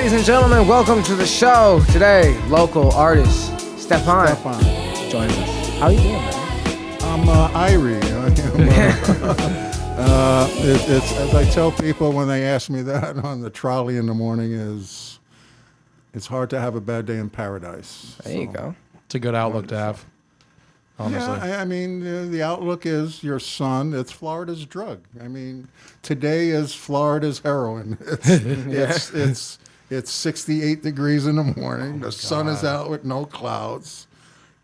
Ladies and gentlemen, welcome to the show. Today, local artist Stefan joins us. How you doing, man? I'm Irie. It's as I tell people when they ask me that on the trolley in the morning is, it's hard to have a bad day in paradise. There you go. It's a good outlook to have. Honestly. Yeah, I mean, the outlook is your son. It's Florida's drug. I mean, today is Florida's heroin. It's 68 degrees in the morning. The sun is out with no clouds,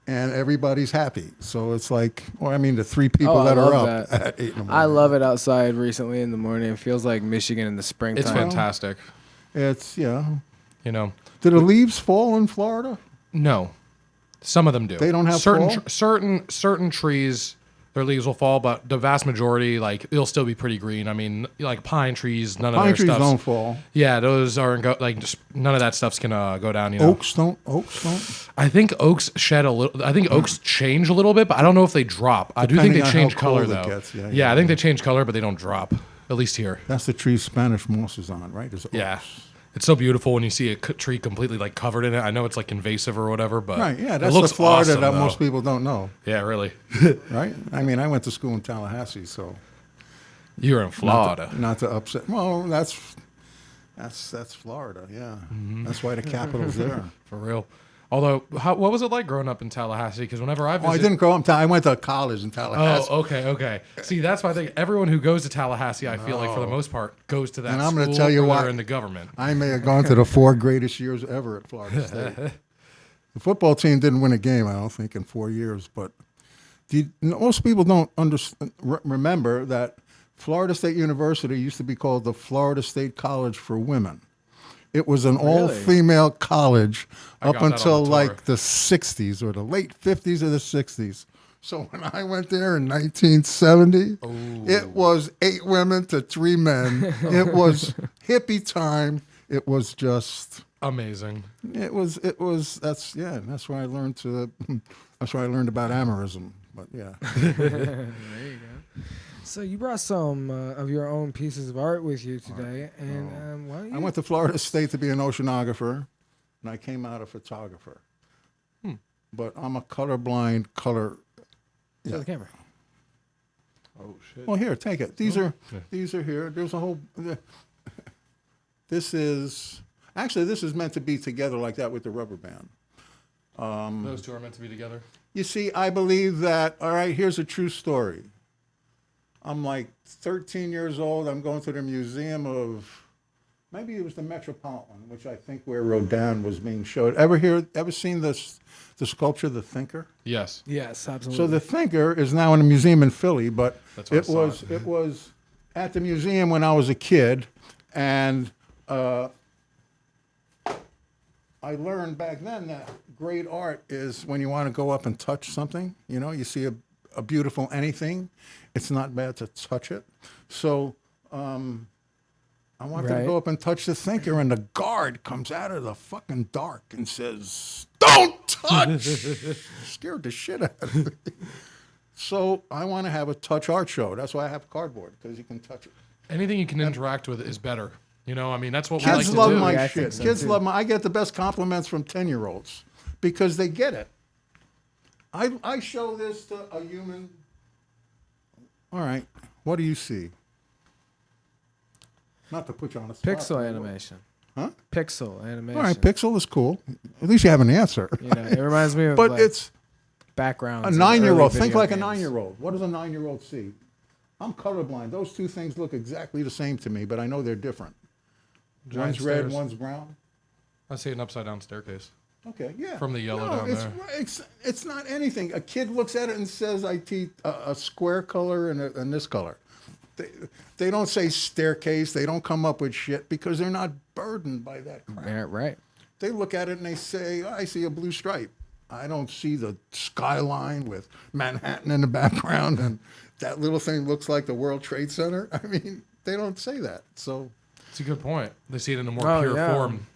and everybody's happy. So it's like, well, I mean, the three people that are up at 8 in the morning. I love it outside recently in the morning. It feels like Michigan in the springtime. It's fantastic. It's, yeah. You know. Do the leaves fall in Florida? No. Some of them do. They don't have certain trees, their leaves will fall, but the vast majority, like, it'll still be pretty green. I mean, like pine trees, none of their stuff. Pine trees don't fall. Yeah, those aren't just none of that stuff's gonna go down. You know, Oaks don't. I think oaks shed a little. I think oaks change a little bit, but I don't know if they drop. I do think they change color though. Yeah, I think they change color, but they don't drop. At least here. That's the tree Spanish moss is on, right? Yeah. It's so beautiful when you see a tree completely like covered in it. I know it's like invasive or whatever, but right, yeah, that's the Florida awesome, that most people don't know. Yeah, really. Right? I mean, I went to school in Tallahassee, so you're in Florida. Not to upset. Well, that's Florida. Yeah, that's why the capital's there. For real. Although, what was it like growing up in Tallahassee? Because whenever I visited... I didn't grow up in I went to college in Tallahassee. Oh, okay. See, that's why I think everyone who goes to Tallahassee, I feel like for the most part, goes to that and I'm school going to tell you why. They're in the government. I may have gone to the 4 greatest years ever at Florida State. The football team didn't win a game, I don't think, in 4 years. But most people don't remember that Florida State University used to be called the Florida State College for Women. It was an all-female college up until like the 60s or the late 50s or the 60s. So when I went there in 1970, it was 8 women to 3 men. It was hippie time. It was just amazing. That's where I learned that's where I learned about amorism. But yeah. There you go. So you brought some of your own pieces of art with you today, and I went to Florida State to be an oceanographer, and I came out a photographer. But I'm a colorblind Show the camera. Oh shit! Well, here, take it. These are here. There's a whole. This is meant to be together like that with the rubber band. Those two are meant to be together. You see, I believe that. All right, here's a true story. I'm like 13 years old. I'm going to the museum of, maybe it was the Metropolitan, which I think where Rodin was being showed. Ever seen the sculpture, The Thinker? Yes. Yes, absolutely. So The Thinker is now in a museum in Philly, but it was at the museum when I was a kid, and I learned back then that great art is when you want to go up and touch something. You know, you see a beautiful anything, it's not bad to touch it. So I wanted to go up and touch The Thinker, and the guard comes out of the fucking dark and says, "Don't touch!" Scared the shit out of me. So I want to have a touch art show. That's why I have cardboard, because you can touch it. Anything you can interact with is better. You know, I mean, that's what Kids we like to do. love my shit. Kids love I get the best compliments from 10-year-olds because they get it. I show this to a human. All right, what do you see? Not to put you on the spot. Pixel animation. Huh? Pixel animation. All right, pixel is cool. At least you have an answer. You know, it reminds me of but it's backgrounds. A 9-year-old. Think like games. A 9-year-old. What does a 9-year-old see? I'm colorblind. Those two things look exactly the same to me, but I know they're different. One's red, one's brown. I see an upside down staircase. Okay, yeah. From the yellow down there. It's not anything. A kid looks at it and says, I teach a square color and this color. They don't say staircase. They don't come up with shit because they're not burdened by that crap. Yeah, right. They look at it and they say, I see a blue stripe. I don't see the skyline with Manhattan in the background and that little thing looks like the World Trade Center. I mean, they don't say that. So it's a good point. They see it in a more pure form.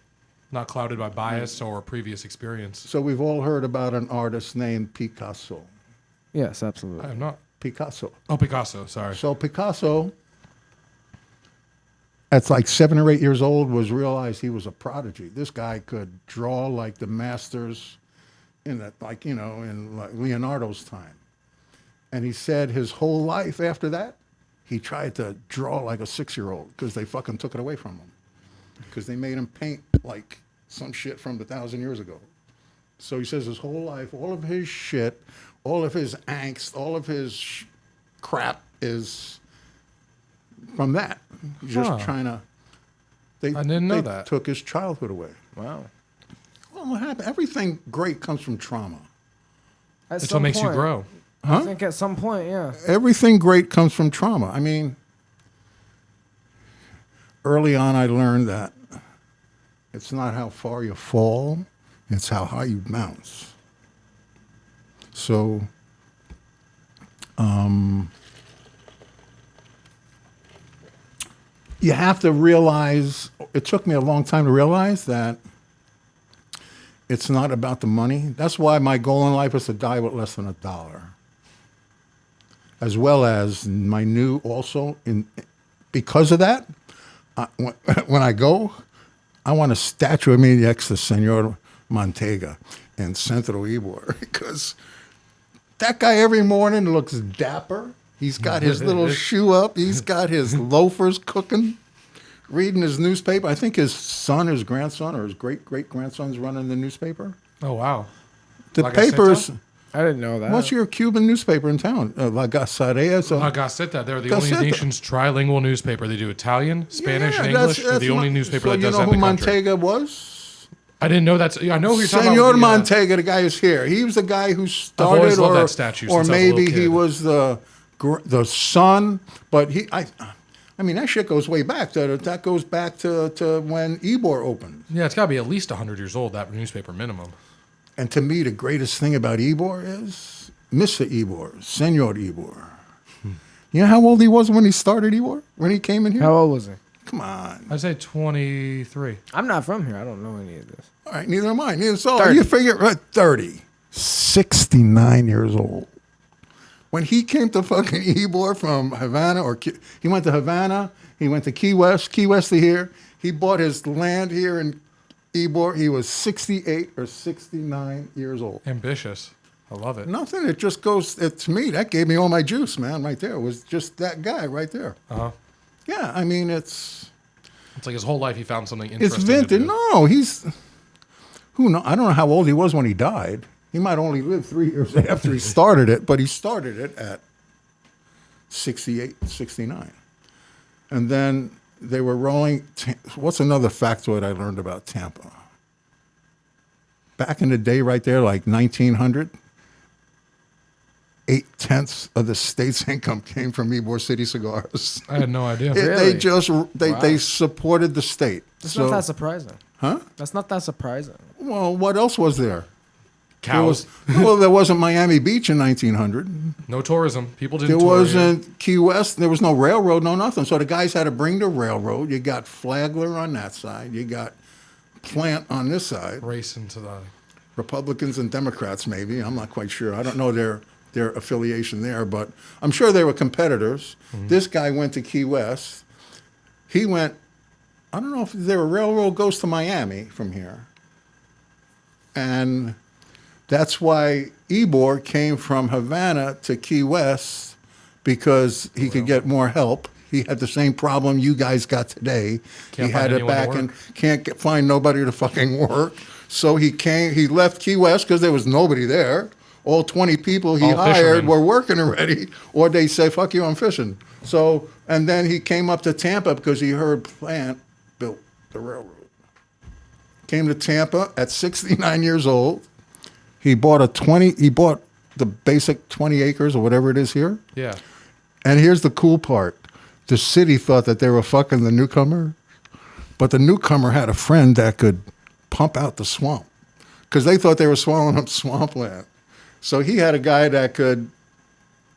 Not clouded by bias or previous experience. So we've all heard about an artist named Picasso. Yes, absolutely. I have not. Picasso. Oh, Picasso, sorry. So Picasso at like 7 or 8 years old, realized he was a prodigy. This guy could draw like the masters in Leonardo's time. And he said his whole life after that, he tried to draw like a 6-year-old because they fucking took it away from him. Because they made him paint like some shit from 1,000 years ago. So he says his whole life, all of his shit, all of his angst, all of his crap is from that. He's just trying to. I didn't know that. Took his childhood away. Wow. Well, what happened? Everything great comes from trauma. That's what makes you grow. Huh? I think at some point, yeah. Everything great comes from trauma. I mean, early on I learned that it's not how far you fall, it's how high you bounce. So, you have to realize, it took me a long time to realize that it's not about the money. That's why my goal in life is to die with less than $1. As well as my new also, because of that, when I go, I want a statue of me next to Senor Montega in Centro Ybor, because that guy every morning looks dapper. He's got his little shoe up. He's got his loafers cooking, reading his newspaper. I think his son, his grandson, or his great-great-grandson's running the newspaper. Oh, wow. The papers... I didn't know that. What's your Cuban newspaper in town? La Gaceta. La Gaceta. They're the only nation's trilingual newspaper. They do Italian, Spanish, and English. They're the only newspaper that does that in the country. You know who Montega was? I didn't know that. I know who you're talking Senor about. Montega, the guy who's here. He was the guy who started, I've always loved that statue or since I was a maybe little he kid. was the son. But I mean, that shit goes way back. That goes back to when Ybor opened. Yeah, it's got to be at least 100 years old, that newspaper minimum. And to me, the greatest thing about Ybor is Mr. Ybor, Senor Ybor. You know how old he was when he started Ybor? When he came in here? How old was he? Come on. I'd say 23. I'm not from here. I don't know any of this. All right, neither am I. So 30. you figure 30. 69 years old. When he came to fucking Ybor from Havana, he went to Havana, he went to Key West to here. He bought his land here in Ybor. He was 68 or 69 years old. Ambitious. I love it. Nothing. It just goes, to me, that gave me all my juice, man, right there. It was just that guy right there. Uh-huh. Yeah, I mean, it's like his whole life he found something interesting. It's vintage. No, who knows? I don't know how old he was when he died. He might only live 3 years after he started it, but he started it at 68, 69. And then they were rolling. What's another factoid I learned about Tampa? Back in the day, right there, like 1900, 8/10 of the state's income came from Ybor City cigars. I had no idea. Really? They supported the state. That's not that surprising. Huh? That's not that surprising. Well, what else was there? Cows. There wasn't Miami Beach in 1900. No tourism. People didn't There tour wasn't here. Key West. There was no railroad, no nothing. So the guys had to bring the railroad. You got Flagler on that side. You got Plant on this side. Race into the... Republicans and Democrats, maybe. I'm not quite sure. I don't know their affiliation there, but I'm sure they were competitors. Mm-hmm. This guy went to Key West. He went, I don't know if there a railroad goes to Miami from here. And that's why Ybor came from Havana to Key West, because he could get more help. He had the same problem you guys got today. Can't he had find it back anyone to and can't find nobody to fucking work. So he left Key West because there was nobody there. All 20 people he hired fishermen. were working already, or they say, fuck you, I'm fishing. So, and then he came up to Tampa because he heard Plant built the railroad. Came to Tampa at 69 years old. He bought the basic 20 acres or whatever it is here. Yeah. And here's the cool part. The city thought that they were fucking the newcomer, but the newcomer had a friend that could pump out the swamp because they thought they were swallowing up swampland. So he had a guy that could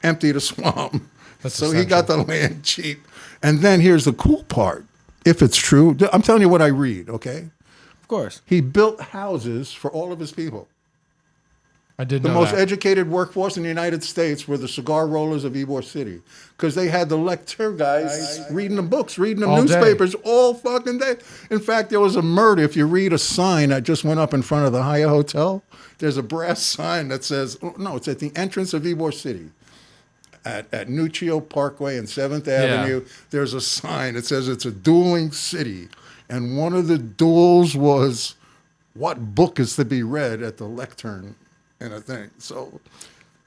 empty the swamp. So he got the land cheap. And then here's the cool part. If it's true, I'm telling you what I read, okay? Of course. He built houses for all of his people. I did The know most that. educated workforce in the United States were the cigar rollers of Ybor City, because they had the lecture guys reading the books, reading the All day. newspapers all fucking day. In fact, there was a murder. If you read a sign that just went up in front of the Hyatt Hotel, there's a brass sign that says, no, it's at the entrance of Ybor City. At Nuccio Parkway and 7th Avenue, there's a sign that says it's a dueling city. And one of the duels was what book is to be read at the lectern and a thing. So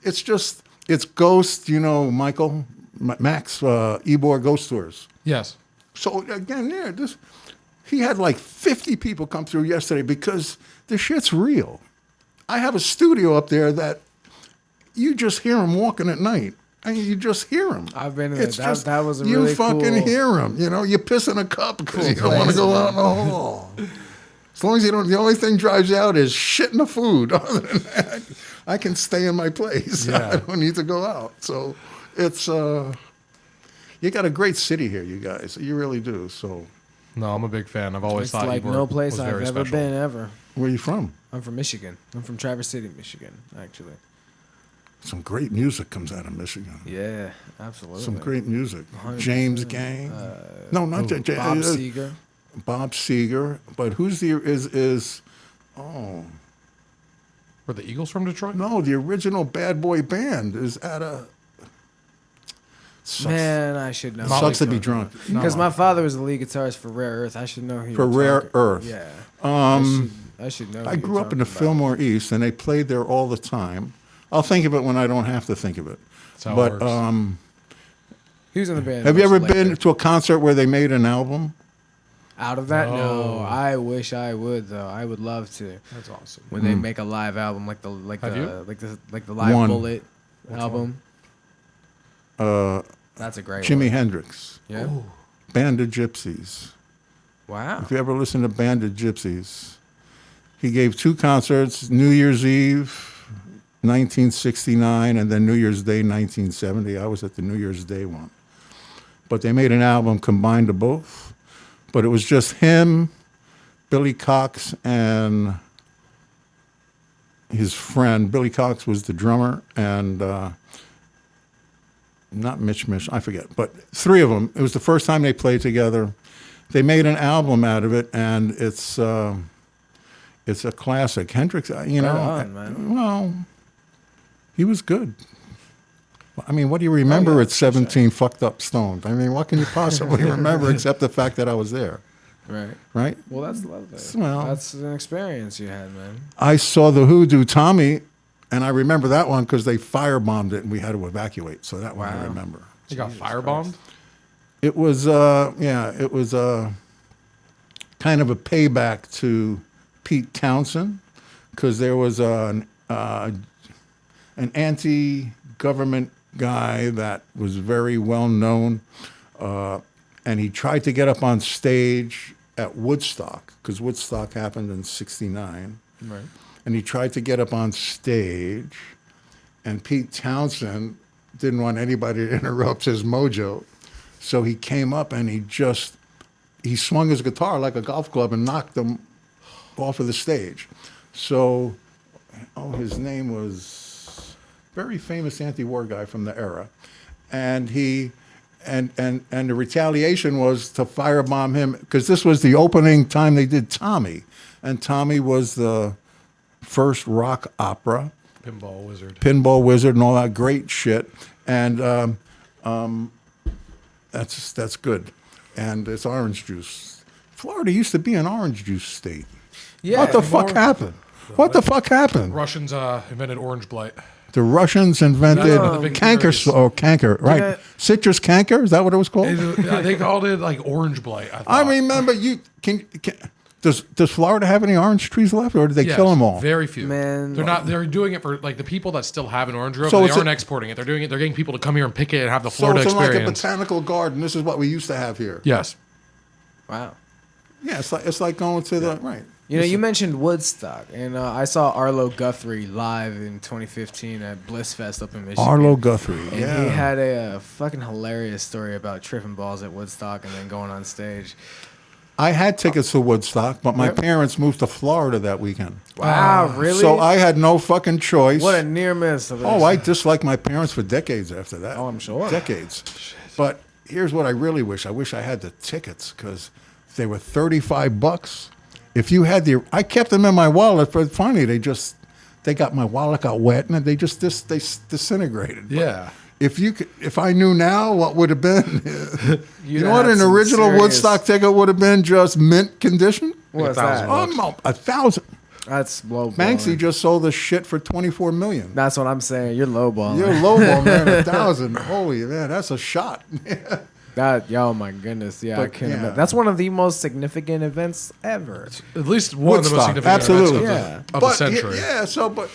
it's Ghost, Michael, Max, Ybor Ghost Tours. Yes. So again, he had like 50 people come through yesterday because the shit's real. I have a studio up there that you just hear him walking at night. I mean, you just hear him. I've been in it. That was a really cool. You fucking hear him. You piss in a cup because you don't want to go out in the hall. As long as you don't, the only thing drives you out is shit in the food. Other than that, I can stay in my place. Yeah. I don't need to go out. So it's, you got a great city here, you guys. You really do. So. No, I'm a big fan. I've always thought like Ybor no place was I've very ever special. been ever. Where are you from? I'm from Michigan. I'm from Traverse City, Michigan, actually. Some great music comes out of Michigan. Yeah, absolutely. Some great music. 100%. James Gang. No, not James. Bob Seger. Bob Seger. But who's the Were the Eagles from Detroit? No, the original Bad Boy Band is at a. Man, I should know. Sucks to be drunk. Because my father was the lead guitarist for Rare Earth. I should know who for Rare Earth. Yeah. I should know. I grew up in the Fillmore East, and they played there all the time. I'll think of it when I don't have to think of it. That's how it works. He was in the band. Have you ever been to a concert where they made an album? Out of that, no. I wish I would though. I would love to. That's awesome. When they make a live album like the Live One. Bullet album. That's a great Jimi one. Hendrix. Yeah. Ooh. Band of Gypsies. Wow. If you ever listen to Band of Gypsies, he gave 2 concerts: New Year's Eve, 1969, and then New Year's Day, 1970. I was at the New Year's Day one. But they made an album combined of both. But it was just him, Billy Cox, and his friend. Billy Cox was the drummer, and not Mitch, I forget. But 3 of them. It was the first time they played together. They made an album out of it, and it's a classic. Hendrix, well, he was good. I mean, what do you remember at 17 fucked up stoned? I mean, what can you possibly remember except the fact that I was there? Right. Right? Well, that's lovely. Well, that's an experience you had, man. I saw the Who do Tommy, and I remember that one because they firebombed it and we had to evacuate. So that one I remember. You got firebombed? It was, it was kind of a payback to Pete Townsend because there was an anti-government guy that was very well known, and he tried to get up on stage at Woodstock because Woodstock happened in '69. Right. And he tried to get up on stage, and Pete Townsend didn't want anybody to interrupt his mojo, so he came up and he swung his guitar like a golf club and knocked him off of the stage. So, his name was very famous anti-war guy from the era, and the retaliation was to firebomb him because this was the opening time they did Tommy, and Tommy was the first rock opera, Pinball Wizard, and all that great shit, and that's good, and it's orange juice. Florida used to be an orange juice state. Yeah. What the fuck happened? What the fuck happened? Russians invented orange blight. The Russians invented canker, right? Yeah. Citrus canker, is that what it was called? They called it like orange blight. I remember does Florida have any orange trees left, or did they kill them all? Very few. Man. They're doing it for like the people that still have an orange grove. So They it's aren't exporting it. They're doing it. They're getting people to come here and pick it and have the So Florida it's experience. like a botanical garden. This is what we used to have here. Yes. Wow. Yeah, it's like going to the right. You know, you mentioned Woodstock, and I saw Arlo Guthrie live in 2015 at Blissfest up in Michigan. Arlo Guthrie, And he had a fucking hilarious story about tripping balls at Woodstock and then going on stage. I had tickets to Woodstock, but my parents moved to Florida that weekend. Wow, really? So I had no fucking choice. What a near miss. I disliked my parents for decades after that. Oh, I'm sure. Decades. But here's what I really wish. I wish I had the tickets because they were $35. If you had I kept them in my wallet, but finally they got my wallet got wet and they just they disintegrated. Yeah. But if I knew now what would have been, you know what an original Woodstock ticket would have been, just mint condition? What's that? $1,000. That's low. Banksy just sold the shit for $24 million. That's what I'm saying. You're lowballing. You're lowball, man. $1,000. Holy man, that's a shot. Oh my goodness, yeah, I can't imagine. That's one of the most significant events ever. At least one of the most significant absolutely. events of the century. But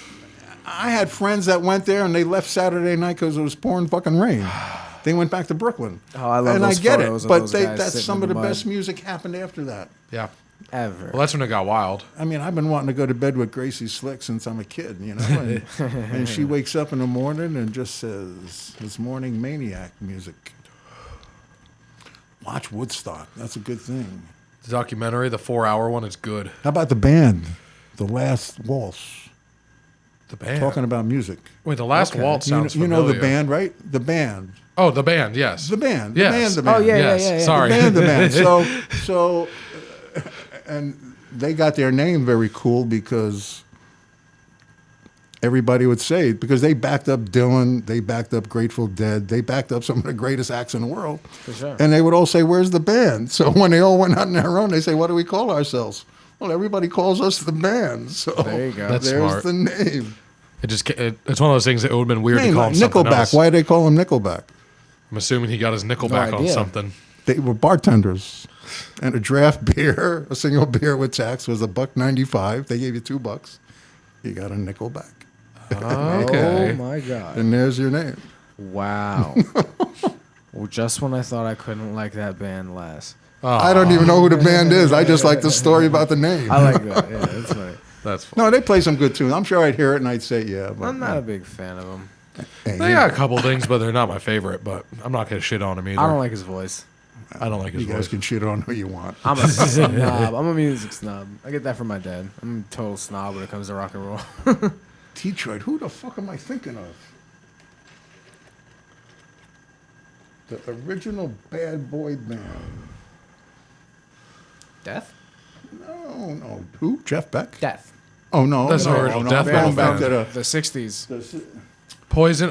I had friends that went there and they left Saturday night because it was pouring fucking rain. They went back to Brooklyn. Oh, I love and those I get photos it, but of those guys that's some of the mud. best music happened after that. Yeah. Ever. Well, that's when it got wild. I mean, I've been wanting to go to bed with Gracie Slick since I'm a kid, you know. And she wakes up in the morning and just says, "This morning maniac music." Watch Woodstock. That's a good thing. The documentary, the 4-hour one, is good. How about the band, The Last Waltz? The band. Talking about music. Wait, The Last Waltz sounds you familiar. know the band, right? The band. Oh, the band, yes. The band. Yes. The band. Oh, yeah, Yes. yeah. Sorry. The band. So, and they got their name very cool because everybody would say, because they backed up Dylan, they backed up Grateful Dead, they backed up some of the greatest acts in the world. For sure. And they would all say, "Where's the band?" So when they all went out on their own, they say, "What do we call ourselves?" Well, everybody calls us the band. So there you go. That's there's smart. the name. It's one of those things that it would have been weird to call him something Nickelback. else. Why do they call him Nickelback? I'm assuming he got his Nickelback on idea. something. They were bartenders, and a draft beer, a single beer with tax, was $1.95. They gave you $2. You got a Nickelback, Okay. Oh my god. and there's your name. Wow. Well, just when I thought I couldn't like that band less. I don't even know who the band is. I just like the story about the name. I like that. Yeah, that's funny. That's fun. No, they play some good tunes. I'm sure I'd hear it and I'd say yeah. But I'm not a big fan of him. Hey, They got a couple things, but they're not my favorite. But I'm not going to shit on him either. I don't like his voice. I don't like his you guys voice. can shit on who you want. I'm a snob. I'm a music snob. I get that from my dad. I'm a total snob when it comes to rock and roll. Detroit. Who the fuck am I thinking of? The original Bad Boy band. Death? No. Who? Jeff Beck? Death. Oh no, That's the no, original no, death I'm metal going back band. to The 60s. the Poison.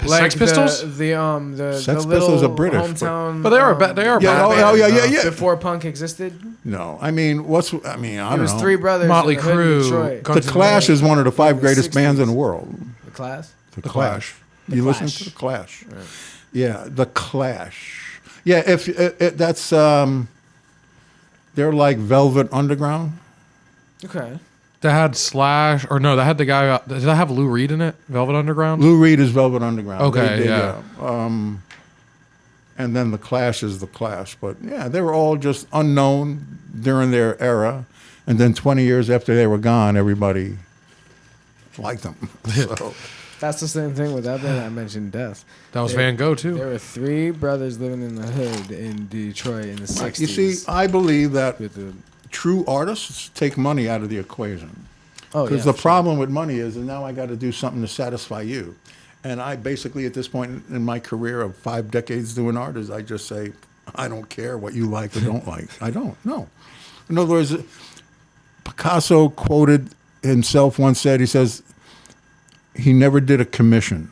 Sex Pistols. The Sex the Pistols are little British, hometown. But they are they are Yeah, bad bands. yeah. Before punk existed, No, I mean, I don't it was know. three brothers. Motley in the hood in Crue, Detroit. Guns The N' Clash Roses. is one of the 5 the greatest bands in the 60s. world. The Clash. The Clash. Clash. You listen Clash. to the Clash. Right. Yeah, the Clash. Yeah, if that's they're like Velvet Underground. Okay. That had Slash, or no, that had the guy. Did that have Lou Reed in it? Velvet Underground. Lou Reed is Velvet Underground. Okay, yeah. And then the Clash is the Clash. But yeah, they were all just unknown during their era. And then 20 years after they were gone, everybody liked them. So, That's the same thing with that band I mentioned, Death. That was Van Gogh too. There were three brothers living in the hood in Detroit in the 60s. you see, I believe that with the, true artists take money out of the equation. oh, Because yeah, the problem with money is that now I got to do something to satisfy you. And I basically, at this point in my career of 5 decades doing art, is I just say, I don't care what you like or don't like. I don't, no. In other words, Picasso quoted himself once said, he says, he never did a commission.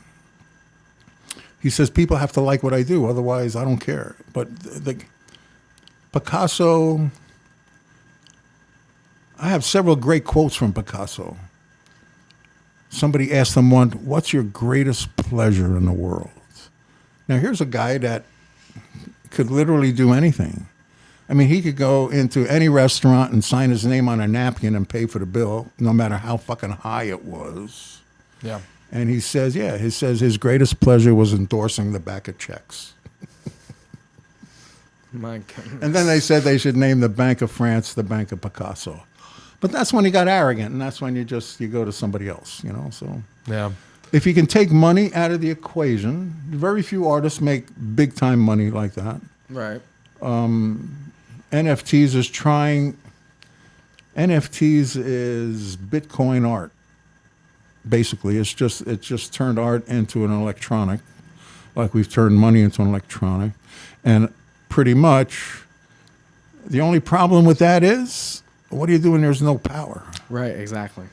He says, people have to like what I do, otherwise I don't care. But Picasso, I have several great quotes from Picasso. Somebody asked him once, what's your greatest pleasure in the world? Now, here's a guy that could literally do anything. I mean, he could go into any restaurant and sign his name on a napkin and pay for the bill, no matter how fucking high it was. Yeah. And he says, his greatest pleasure was endorsing the back of checks. my goodness. And then they said they should name the Bank of France the Bank of Picasso. But that's when he got arrogant, and that's when you go to somebody else, you know. So Yeah. if you can take money out of the equation, very few artists make big time money like that. Right. NFTs is Bitcoin art. Basically, it's just turned art into an electronic, like we've turned money into an electronic, and pretty much the only problem with that is, what do you do when there's no power? Right, exactly.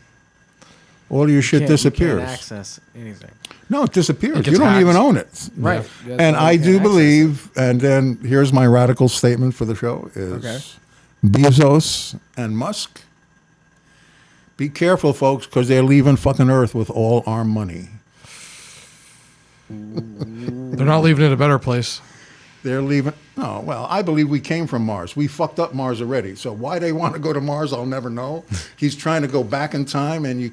All of your shit disappears. You can't access anything. No, it disappears. It You don't hacked. even own it. Right. Yeah. And I do believe, and then here's my radical statement for the show, is Bezos and Musk, be careful, folks, because they're leaving fucking Earth with all our money. They're not leaving it a better place. They're leaving. No, well, I believe we came from Mars. We fucked up Mars already. So why they want to go to Mars, I'll never know. He's trying to go back in time, and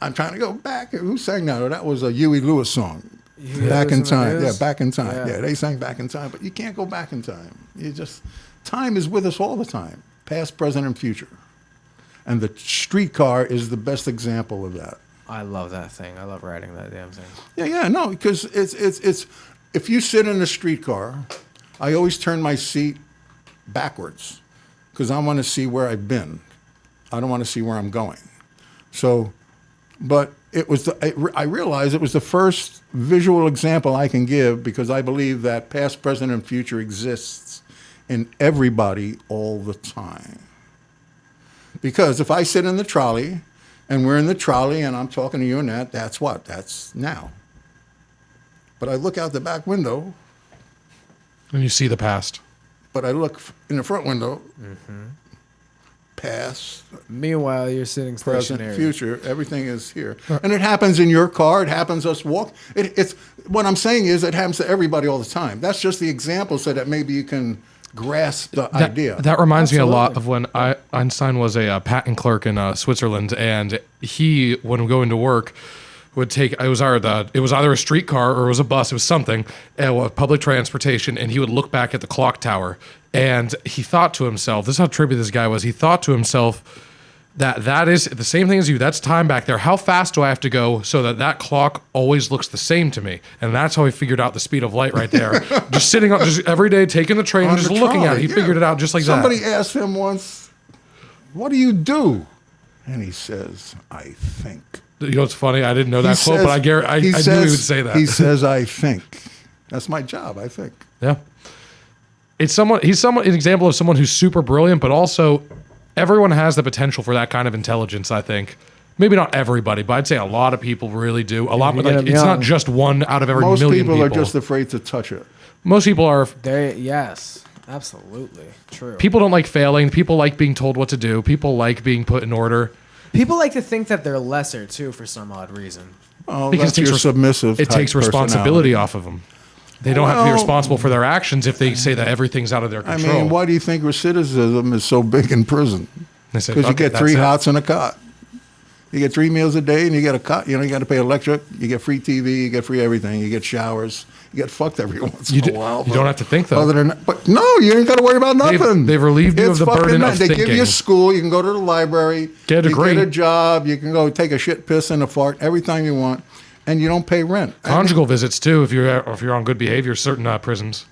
I'm trying to go back. Who sang that? Oh, that was a Huey Lewis song. Back in Time. Yeah, Back in Time. Yeah, they sang Back in Time, but you can't go back in time. Time is with us all the time, past, present, and future. And the streetcar is the best example of that. I love that thing. I love riding that damn thing. Yeah, no, because it's if you sit in a streetcar, I always turn my seat backwards because I want to see where I've been. I don't want to see where I'm going. So, but I realized it was the first visual example I can give because I believe that past, present, and future exists in everybody all the time. Because if I sit in the trolley and we're in the trolley and I'm talking to you and that's what? That's now. But I look out the back window. And you see the past. But I look in the front window. Past. Meanwhile, you're sitting stationary. Present, future, everything is here. And it happens in your car. It happens us walk. It's what I'm saying is it happens to everybody all the time. That's just the example so that maybe you can grasp the idea. That reminds me a lot of when Einstein was a patent clerk in Switzerland, and he, when going to work, would take it was either a streetcar or it was a bus, it was something, public transportation, and he would look back at the clock tower, and he thought to himself, this is how trippy this guy was. He thought to himself that is the same thing as you. That's time back there. How fast do I have to go so that clock always looks the same to me? And that's how he figured out the speed of light right there. Just sitting on, just every day taking the train and just looking at it. He figured it out just like Somebody that. Somebody asked him once, "What do you do?" And he says, "I think." You know what's funny? I didn't know that quote, but I knew he would say that. He says, "I think." That's my job. I think. Yeah. He's an example of someone who's super brilliant, but also everyone has the potential for that kind of intelligence, I think. Maybe not everybody, but I'd say a lot of people really do. It's not just one out of every million people. Most people are just afraid to touch it. Most people are. Yes, absolutely. True. People don't like failing. People like being told what to do. People like being put in order. People like to think that they're lesser, too, for some odd reason. Oh, because that's your submissive It takes responsibility off of them. They don't have to be responsible for their actions if they say that everything's out of their control. I mean, why do you think recidivism is so big in prison? Because you get 3 hots and a cot. You get 3 meals a day and you get a cot. You got to pay electric. You get free TV. You get free everything. You get showers. You get fucked every once in a while. You don't have to think, though. Other than that, but no, you ain't got to worry about nothing. They've relieved you of the burden of thinking. They give you a school. You can go to the library. Get a degree. You get a job. You can go take a shit, piss, and a fart every time you want. And you don't pay rent. Conjugal visits too, if you're on good behavior. Certain prisons.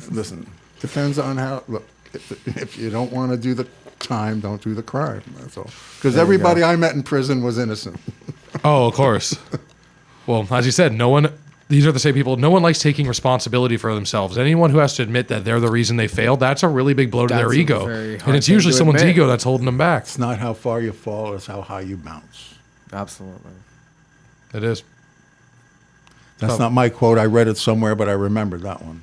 Listen, depends on how. Look, if you don't want to do the time, don't do the crime. That's all. Because everybody I met in prison was innocent. Oh, of course. Well, as you said, these are the same people. No one likes taking responsibility for themselves. Anyone who has to admit that they're the reason they failed, that's a really big blow to their ego. And it's usually someone's ego that's holding them back. It's not how far you fall; it's how high you bounce. Absolutely. It is. That's not my quote. I read it somewhere, but I remember that one.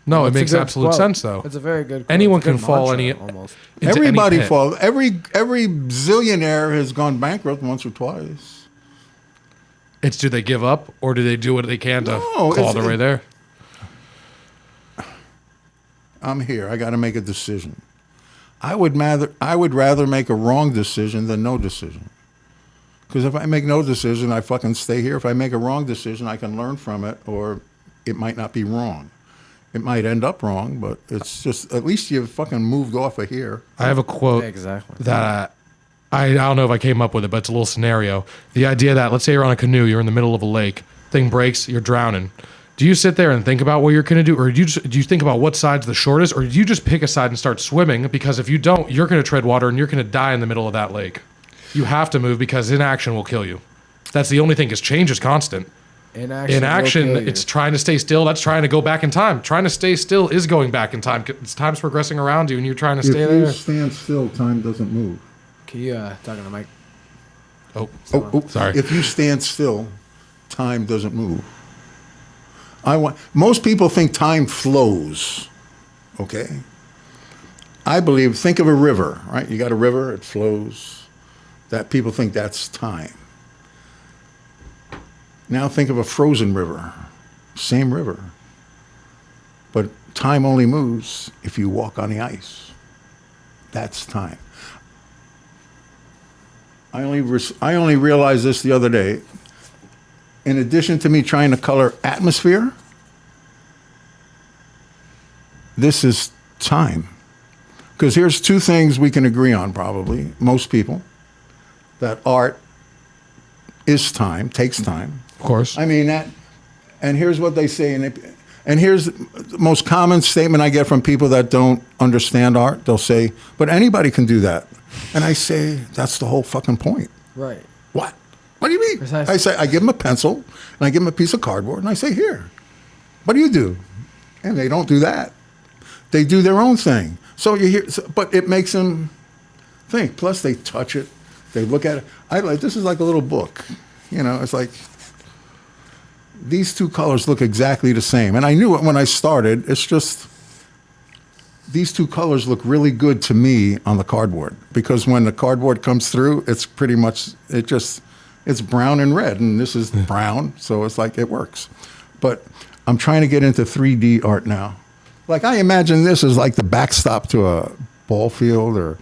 No, it makes absolute sense, though. It's a very good quote. Anyone can fall almost. Everybody falls. Every zillionaire has gone bankrupt once or twice. It's do they give up or do they do what they can to claw their way there? I'm here. I got to make a decision. I would rather make a wrong decision than no decision. Because if I make no decision, I fucking stay here. If I make a wrong decision, I can learn from it, or it might not be wrong. It might end up wrong, but it's just, at least you've fucking moved off of here. I have a quote that I don't know if I came up with it, but it's a little scenario. The idea that, let's say you're on a canoe, you're in the middle of a lake, thing breaks, you're drowning. Do you sit there and think about what you're going to do, or do you think about what side's the shortest, or do you just pick a side and start swimming? Because if you don't, you're going to tread water and you're going to die in the middle of that lake. You have to move because inaction will kill you. That's the only thing, because change is constant. Inaction, it's trying to stay still. That's trying to go back in time. Trying to stay still is going back in time. Time's progressing around you, and you're trying to stay there. If you stand still, time doesn't move. Can you talk on the mic? Sorry. If you stand still, time doesn't move. Most people think time flows. Okay. I believe. Think of a river, right? You got a river, it flows. That people think that's time. Now think of a frozen river, same river, but time only moves if you walk on the ice. That's time. I only realized this the other day. In addition to me trying to color atmosphere, this is time. Because here's two things we can agree on probably, most people, that art is time, takes time. Of course. I mean, and here's what they say, and here's the most common statement I get from people that don't understand art. They'll say, but anybody can do that. And I say, that's the whole fucking point. Right. What? What do you mean? Precisely. I say, I give them a pencil, and I give them a piece of cardboard, and I say, here, what do you do? And they don't do that. They do their own thing. So you hear, but it makes them think. Plus, they touch it. They look at it. This is like a little book. You know, it's like, these two colors look exactly the same. And I knew it when I started. It's just, these two colors look really good to me on the cardboard. Because when the cardboard comes through, it's pretty much, it's brown and red. And this is brown, so it's like, it works. But I'm trying to get into 3D art now. Like, I imagine this as like the backstop to a ball field or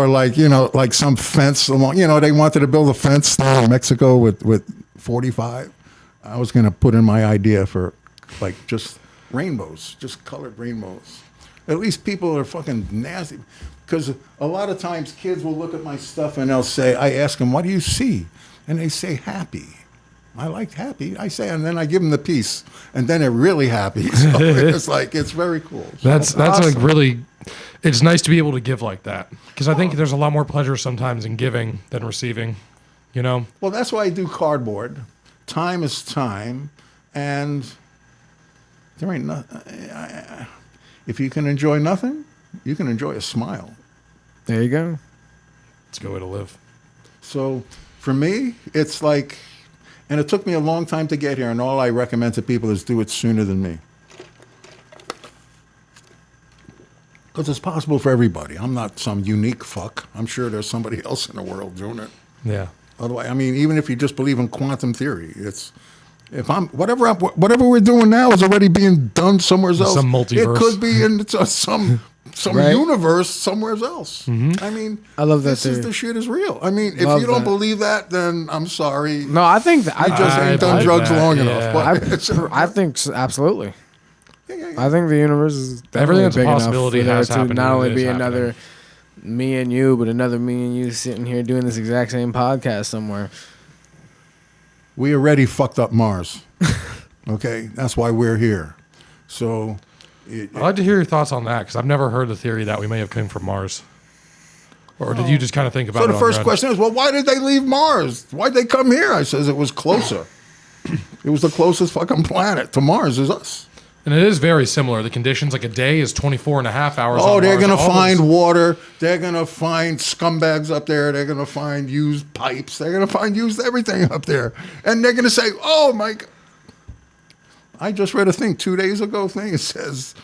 like, you know, like some fence along, you know, they wanted to build a fence down in Mexico with 45. I was going to put in my idea for like just rainbows, just colored rainbows. At least people are fucking nasty. Because a lot of times kids will look at my stuff and they'll say, I ask them, what do you see? And they say happy. I like happy. I say, and then I give them the piece, and then they're really happy. So it's like, it's very cool. So that's awesome. Like really, it's nice to be able to give like that. Because I think there's a lot more pleasure sometimes in giving than receiving, you know? Well, that's why I do cardboard. Time is time, and there ain't nothing. If you can enjoy nothing, you can enjoy a smile. There you go. It's a good way to live. So for me, it's like, and it took me a long time to get here, and all I recommend to people is do it sooner than me. Because it's possible for everybody. I'm not some unique fuck. I'm sure there's somebody else in the world doing it. Yeah. Otherwise, I mean, even if you just believe in quantum theory, it's whatever we're doing now is already being done somewhere else. Some multiverse. It could be in some Right? universe somewhere else. Mm-hmm. I mean, I love that the shit is real. I mean, if Love you don't that. believe that, then I'm sorry. No, I think that You just ain't done drugs long enough. But I think absolutely. yeah. I think the universe is Everything definitely that's a big possibility enough for has there to happened, not and only it be is another me and you, but another me and you sitting here doing this exact same podcast somewhere. We already fucked up Mars. Okay, that's why we're here. So, I'd like to hear your thoughts on that, because I've never heard the theory that we may have come from Mars. Or did you just kind of think about it? So the first question is, well, why did they leave Mars? Why'd they come here? I says it was closer. It was the closest fucking planet to Mars is us. And it is very similar. The conditions, like a day is 24 and a half hours. Oh, on they're Mars. going to All find those- water. They're going to find scumbags up there. They're going to find used pipes. They're going to find used everything up there. And they're going to say, oh, my God. I just read a thing 2 days ago. It says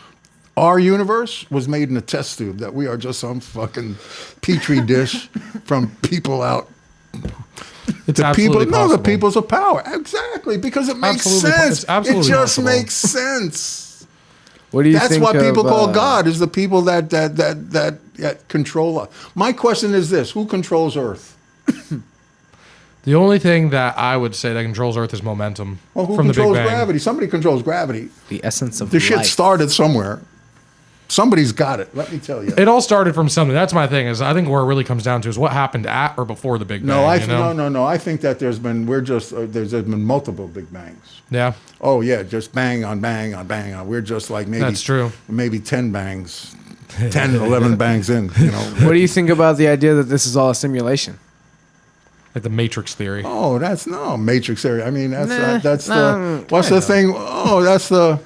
our universe was made in a test tube, that we are just some fucking petri dish from people out. It's The people, absolutely no, the possible. peoples of power. Exactly, because it makes Absolutely, sense. it's absolutely it just possible. makes sense. What do you That's think what people of, call God, is the people that control us. My question is this: who controls Earth? The only thing that I would say that controls Earth is momentum Well, who from the Big controls Bang. gravity? Somebody controls gravity. the essence of The shit life? started somewhere. Somebody's got it. Let me tell you. It all started from something. That's my thing. Is I think where it really comes down to is what happened at or before the Big Bang. No. I think that there's been multiple Big Bangs. Yeah. Oh yeah, just bang on bang on bang on. We're just like maybe That's true. Maybe 10 bangs, 10, 11 bangs in. What do you think about the idea that this is all a simulation? Like the Matrix theory. Oh, that's no Matrix theory. I mean, that's no, what's the thing? Oh, that's the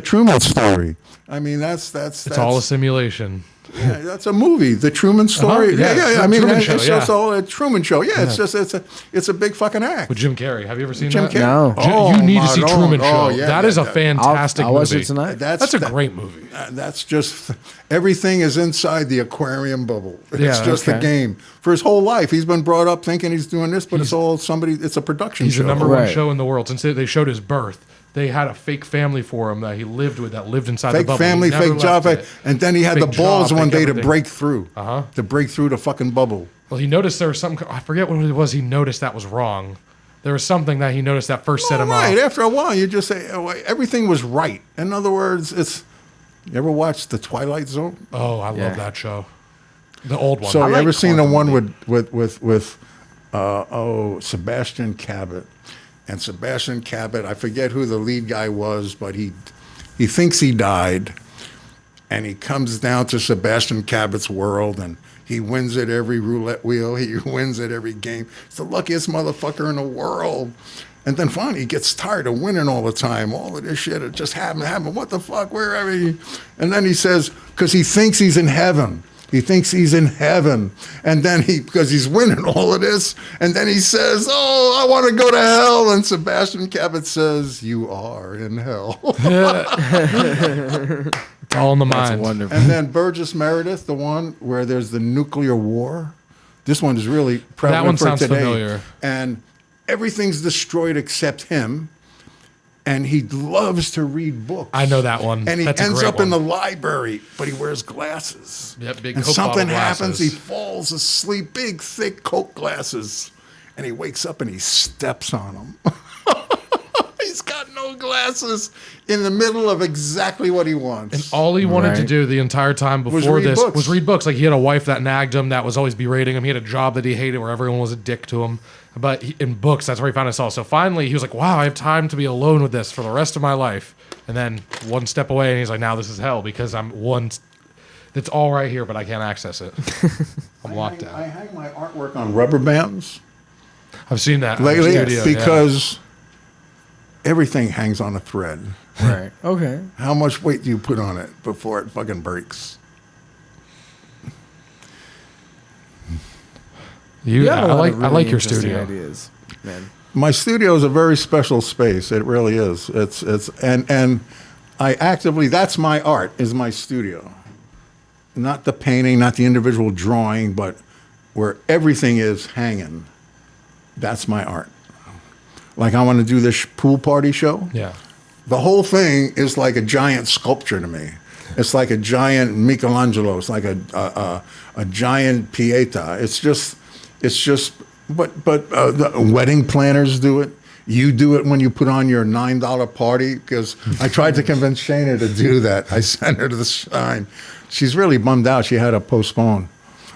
Truman story. I mean, that's It's all a simulation. Yeah, that's a movie, The Truman Story. Yeah. I mean, Truman it's Show, just all a Truman Show. Yeah, it's a big fucking act. With Jim Carrey. Have you ever seen Jim that? Carrey? No. You need to see my Truman God. Show. Yeah, that is a fantastic I'll movie. watch it tonight. That's a great movie. That's just everything is inside the aquarium bubble. It's Yeah, just a okay. game. For his whole life, he's been brought up thinking he's doing this, but it's a production He's show. the number one Right. show in the world. Since they showed his birth, they had a fake family for him that he lived with that lived inside the Fake bubble. He family, never fake left job, it. and then he had Fake the balls job, one fake day to everything. break through. To break through the fucking bubble. Well, he noticed there was something. I forget what it was. He noticed that was wrong. There was something that he noticed that first set him Right. off. After a while, you just say everything was right. In other words, it's. You ever watched the Twilight Zone? Oh, I Yeah. love that show. The old one. So you like ever seen the quantum one with Sebastian Cabot? And Sebastian Cabot, I forget who the lead guy was, but he thinks he died, and he comes down to Sebastian Cabot's world, and he wins at every roulette wheel. He wins at every game. He's the luckiest motherfucker in the world. And then finally he gets tired of winning all the time. All of this shit, it just happened. What the fuck? Where are we? And then he says, because he thinks he's in heaven. He thinks he's in heaven. And then because he's winning all of this, and then he says, oh, I want to go to hell. And Sebastian Cabot says, you are in hell. It's all in the That's mind. wonderful. And then Burgess Meredith, the one where there's the nuclear war. This one is really prevalent That one for sounds today. familiar. And everything's destroyed except him. And he loves to read books. I know that one. And he That's a ends great up in the one. library, but he wears glasses. Yep, big and Coke something bottle happens, glasses. he falls asleep, big, thick Coke glasses. And he wakes up and he steps on them. He's got no glasses in the middle of exactly what he wants. And all he wanted to Right. do the entire time before read this books. was read books. Like he had a wife that nagged him, that was always berating him. He had a job that he hated where everyone was a dick to him. But in books, that's where he found us all. So finally, he was like, wow, I have time to be alone with this for the rest of my life. And then one step away, and he's like, now this is hell because it's all right here, but I can't access it. I'm locked I out. hang my artwork on rubber bands I've seen that in the lately studio, yeah. because everything hangs on a thread. Right. Okay. How much weight do you put on it before it fucking breaks? I like your studio. Ideas, man. My studio is a very special space. It really is. And I actively, that's my art, is my studio. Not the painting, not the individual drawing, but where everything is hanging. That's my art. Like I want to do this pool party show. Yeah. The whole thing is like a giant sculpture to me. It's like a giant Michelangelo. It's like a giant Pieta. It's just, but the wedding planners do it. You do it when you put on your $9 party, because I tried to convince Shayna to do that. I sent her to the sign. She's really bummed out. She had to postpone,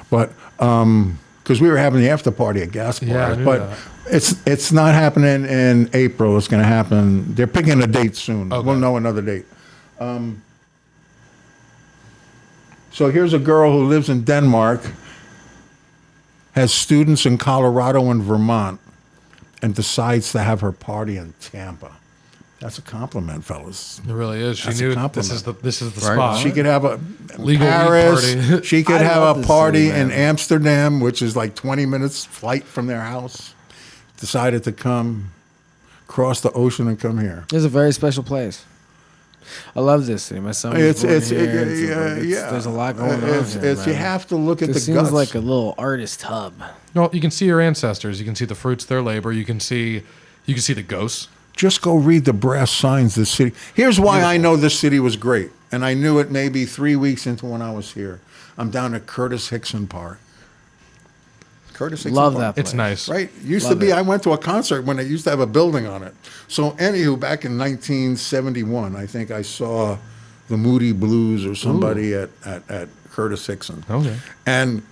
but because we were having the after party at Gas Bar. Yeah, I knew but that. it's not happening in April. It's going to happen. They're picking a date soon. Okay. We'll know another date. So here's a girl who lives in Denmark, has students in Colorado and Vermont, and decides to have her party in Tampa. That's a compliment, fellas. It really is. She That's a knew compliment. this is the Right. spot. She could have a Legal weed Paris. party. She could I have love a this party city, in man. Amsterdam, which is like 20 minutes flight from their house. Decided to come cross the ocean and come here. It's a very special place. I love this city. My son was born here. Yeah. There's a lot going on here, You man. have to look at This the seems guts. like a little artist hub. Well, you can see your ancestors. You can see the fruits of their labor. You can see the ghosts. Just go read the brass signs of the city. Here's why I know this city was great. And I knew it maybe 3 weeks into when I was here. I'm down at Curtis Hickson Park. Curtis Hickson Love Park. that. It's nice. Right? Used Love to be, it. I went to a concert when they used to have a building on it. So anywho, back in 1971, I think I saw the Moody Blues or somebody at Curtis Hickson. Okay. And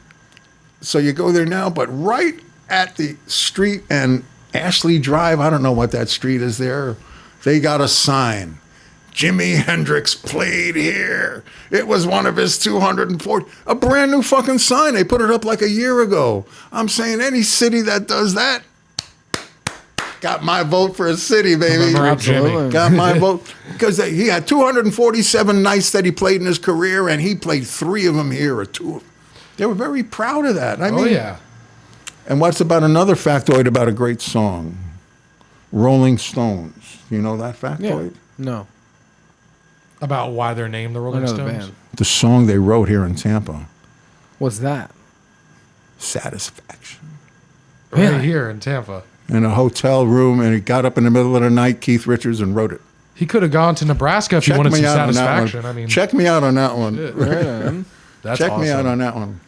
so you go there now, but right at the street and Ashley Drive, I don't know what that street is there, they got a sign. Jimi Hendrix played here. It was one of his 240, a brand new fucking sign. They put it up like a year ago. I'm saying any city that does that, got my vote for a city, baby. Absolutely. Got my vote. Because he had 247 nights that he played in his career, and he played 3 of them here or 2 of them. They were very proud of that. I mean, yeah. And what's about another factoid about a great song? Rolling Stones. You know that factoid? Yeah. No. About why they're named the Rolling Another Stones? band. The song they wrote here in Tampa, What's that? Satisfaction. Right Really? here in Tampa. In a hotel room, and he got up in the middle of the night, Keith Richards, and wrote it. He could have gone to Nebraska if he wanted some satisfaction. I mean, check me out on that one. Yeah. that's Check awesome. me out on that one.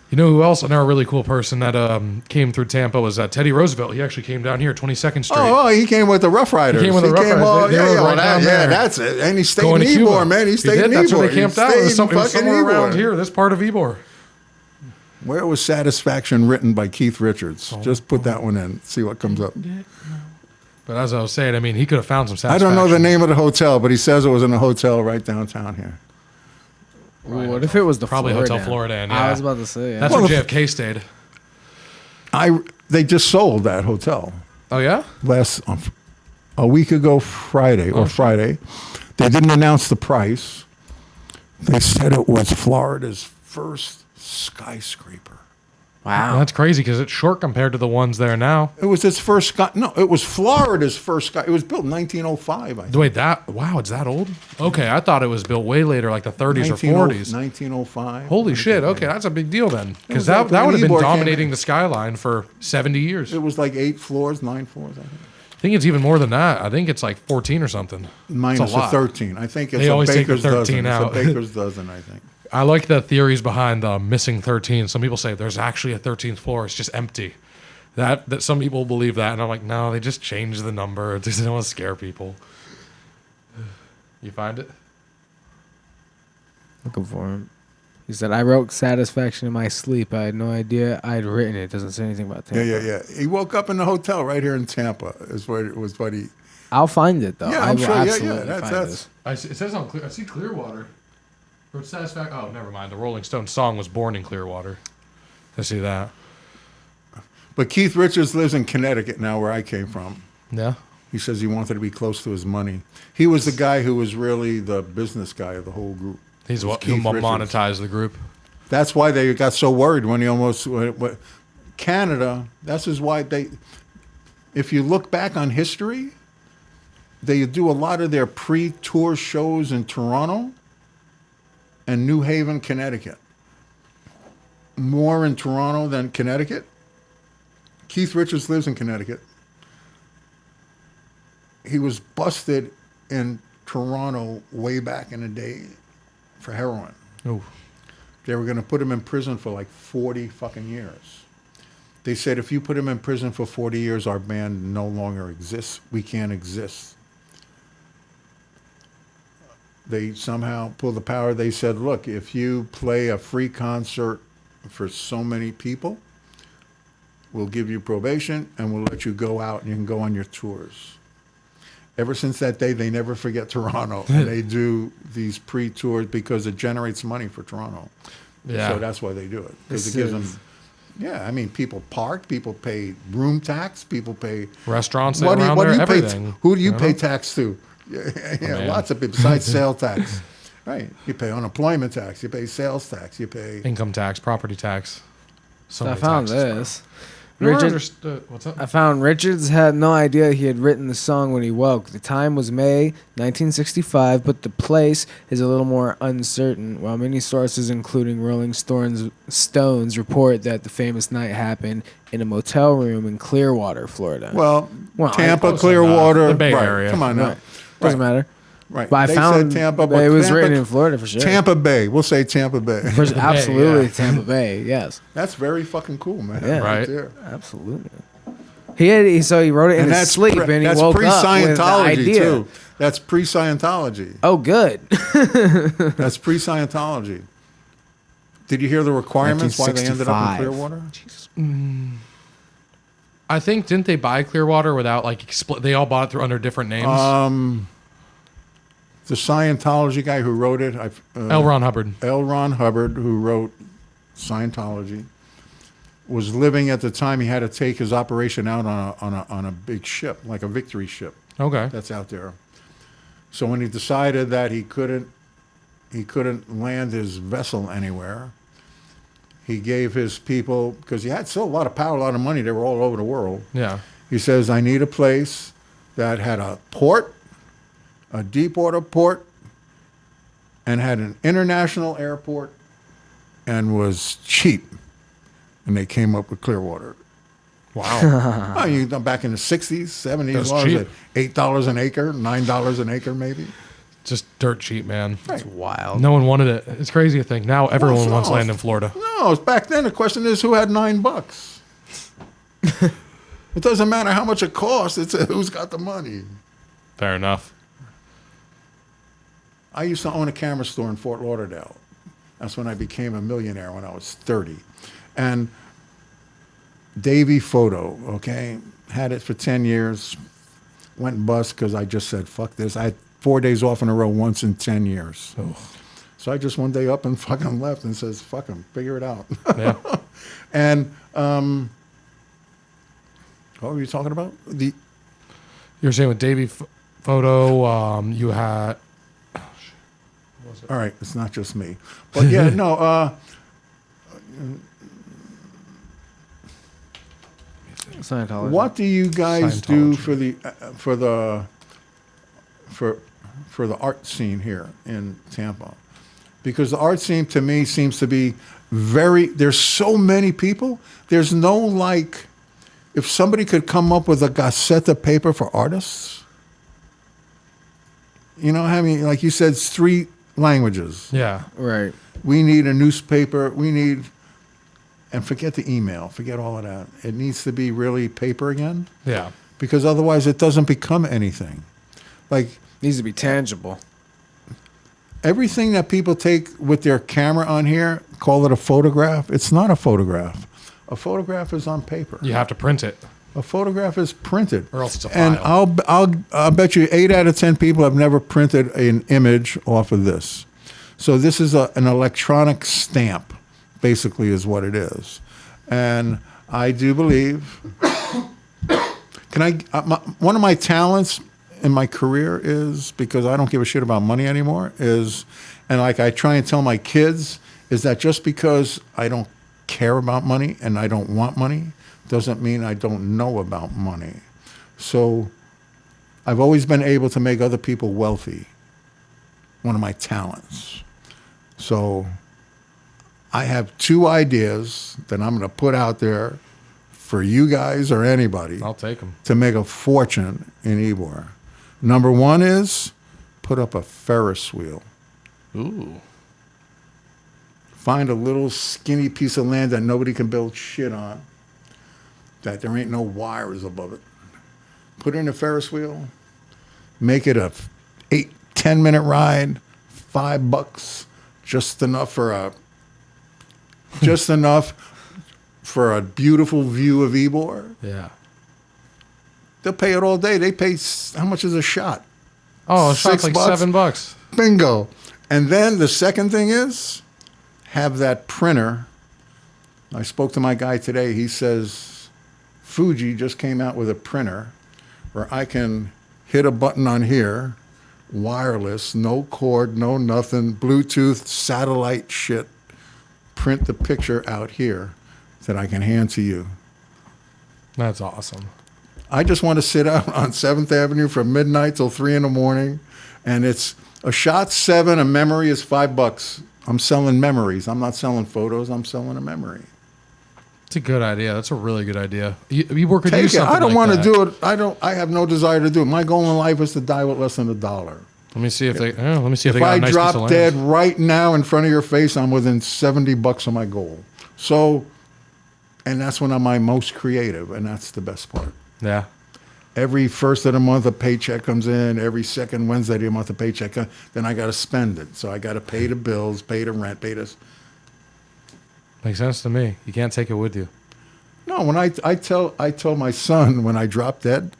You know who else? Another really cool person that came through Tampa was Teddy Roosevelt. He actually came down here, 22nd Street. Oh, he came with the Rough Riders. He came with the Rough Riders. They were right down there. That's it. And he stayed Going in to Cuba. Ybor, man. He stayed in Ybor. That's where they camped out. It was somewhere Ybor. around here, this part of Ybor. Where was Satisfaction written by Keith Richards? Just put that one in. See what comes up. But as I was saying, I mean, he could have found some I satisfaction. don't know the name of the hotel, but he says it was in a hotel right downtown here. Well, what if it was the Probably Florida? Hotel Floridan, I yeah. was about to say. Yeah. That's Well, where JFK stayed. They just sold that hotel Oh, yeah? a week ago Friday. They didn't announce the price. They said it was Florida's first skyscraper. Wow. That's crazy because it's short compared to the ones there now. It was its first sky. No, it was Florida's first sky. It was built in 1905, I think. Wait, wow, it's that old? Okay, I thought it was built way later, like the 30s or 40s. 1905. Holy shit, okay, that's a big deal then. Because was like that would have when been Ybor came dominating in. the skyline for 70 years. It was like 8 floors, 9 floors, I think. I think it's even more than that. I think it's like 14 or something. Minus It's a lot. 13. I think it's They a always take the baker's 13 dozen. out. It's a baker's dozen, I think. I like the theories behind the missing 13. Some people say there's actually a 13th floor. It's just empty. That some people believe that, and I'm like, no, they just changed the number. They don't want to scare people. You find it? Looking for him. He said, I wrote Satisfaction in my sleep. I had no idea I'd written it. It doesn't say anything about Tampa. Yeah. He woke up in the hotel right here in Tampa. Is what he. I'll find it, though. Yeah, I I'm will sure. absolutely Yeah. find That's. this. It says on I see Clearwater. Wrote Satisfaction. Oh, never mind. The Rolling Stones song was born in Clearwater. I see that. But Keith Richards lives in Connecticut now, where I came from. Yeah. He says he wanted to be close to his money. He was the guy who was really the business guy of the whole group. He's It was what who Keith Richards. monetized the group. That's why they got so worried when he almost Canada. This is why they. If you look back on history, they do a lot of their pre-tour shows in Toronto and New Haven, Connecticut. More in Toronto than Connecticut. Keith Richards lives in Connecticut. He was busted in Toronto way back in the day for heroin. Oh. They were going to put him in prison for like 40 fucking years. They said, if you put him in prison for 40 years, our band no longer exists. We can't exist. They somehow pulled the power. They said, look, if you play a free concert for so many people, we'll give you probation and we'll let you go out and you can go on your tours. Ever since that day, they never forget Toronto. And they do these pre-tours because it generates money for Toronto. Yeah. So that's why they do it. Because it gives them, yeah, I mean, people park, people pay room tax, people pay... Restaurants What do you, around what do there, you pay? everything. Who do you I pay don't know. tax to? Yeah, man. lots of people, besides sales tax. Right. You pay unemployment tax, you pay sales tax, you pay... Income tax, property tax. So So I many found taxes. this. Never Richard, understood. What's up? I found Richards had no idea he had written the song when he woke. The time was May 1965, but the place is a little more uncertain. While many sources, including Rolling Stones, report that the famous night happened in a motel room in Clearwater, Florida. Well, Well, Tampa, close Clearwater... enough. The Bay right, Area. Come on now. Right. Doesn't matter. Right. But I They found said Tampa, that but it was Tampa, written in Florida for sure. Tampa Bay. We'll say Tampa Bay. Absolutely, yeah. Tampa Bay. Yes, That's very fucking cool, man. Yeah. Right. there. absolutely. So he wrote it in his sleep, and he woke up with the pre-Scientology idea. too. That's pre-Scientology. Oh, good. That's pre-Scientology. Did you hear the requirements why they ended up in Clearwater? I think, didn't they buy Clearwater without, like, they all bought it through under different names? The Scientology guy who wrote it, L. Ron Hubbard. L. Ron Hubbard, who wrote Scientology, was living at the time. He had to take his operation out on a big ship, like a Victory ship. Okay. That's out there. So when he decided that he couldn't land his vessel anywhere, he gave his people, because he had still a lot of power, a lot of money. They were all over the world. Yeah. He says, I need a place that had a port, a deep water port, and had an international airport, and was cheap. And they came up with Clearwater. Wow. Back in the 60s, 70s, That's what was cheap. it? $8 an acre, $9 an acre maybe. Just dirt cheap, man. It's wild. No one wanted it. It's crazy to think. Now everyone wants land in Florida. No, back then the question is who had $9? It doesn't matter how much it costs. It's who's got the money. Fair enough. I used to own a camera store in Fort Lauderdale. That's when I became a millionaire when I was 30. And Davey Photo, okay, had it for 10 years, went bust because I just said, fuck this. I had 4 days off in a row once in 10 years. Oh. So I just one day up and fucking left and says, fuck them, figure it out. Yeah. And what were you talking about? You were saying with Davey Photo, you had... All right, it's not just me. But yeah, no, Scientology. what do you guys do for the art scene here in Tampa? Because the art scene to me seems to be there's so many people. There's no, like, if somebody could come up with a Gazeta paper for artists, you know, having, like you said, it's 3 languages. Yeah. Right. We need a newspaper. And forget the email. Forget all of that. It needs to be really paper again. Yeah. Because otherwise it doesn't become anything. Like, Needs to be tangible. everything that people take with their camera on here, call it a photograph. It's not a photograph. A photograph is on paper. You have to print it. A photograph is printed. Or else it's a And file. I'll bet you 8 out of 10 people have never printed an image off of this. So this is an electronic stamp, basically, is what it is. And I do believe, one of my talents in my career is, because I don't give a shit about money anymore, and like I try and tell my kids, is that just because I don't care about money and I don't want money doesn't mean I don't know about money. So I've always been able to make other people wealthy. One of my talents. So I have 2 ideas that I'm going to put out there for you guys or anybody I'll take them. to make a fortune in Ybor. Number 1 is put up a Ferris wheel. Ooh. Find a little skinny piece of land that nobody can build shit on, that there ain't no wires above it. Put in a Ferris wheel, make it a 8-10 minute ride, $5, just enough for a beautiful view of Ybor. Yeah. They'll pay it all day. They pay, how much is a shot? Oh, a shot's like $6? $7. Bingo. And then the second thing is, have that printer. I spoke to my guy today. He says, Fuji just came out with a printer where I can hit a button on here, wireless, no cord, no nothing, Bluetooth, satellite shit, print the picture out here that I can hand to you. That's awesome. I just want to sit out on 7th Avenue from midnight till 3 in the morning, and it's a shot 7, a memory is $5. I'm selling memories. I'm not selling photos. I'm selling a memory. It's a good idea. That's a really good idea. YborKnuckleHeads could do Take it. something I don't like want to that. do it. I have no desire to do it. My goal in life is to die with less than $1. Let me see if they. Let me see if they If got I a nice piece of drop land. dead right now in front of your face, I'm within $70 of my goal. So, and that's when I'm my most creative, and that's the best part. Yeah. Every first of the month, a paycheck comes in. Every second Wednesday of the month, a paycheck comes. Then I got to spend it. So I got to pay the bills, pay the rent, pay this. Makes sense to me. You can't take it with you. No, when I tell my son when I drop dead,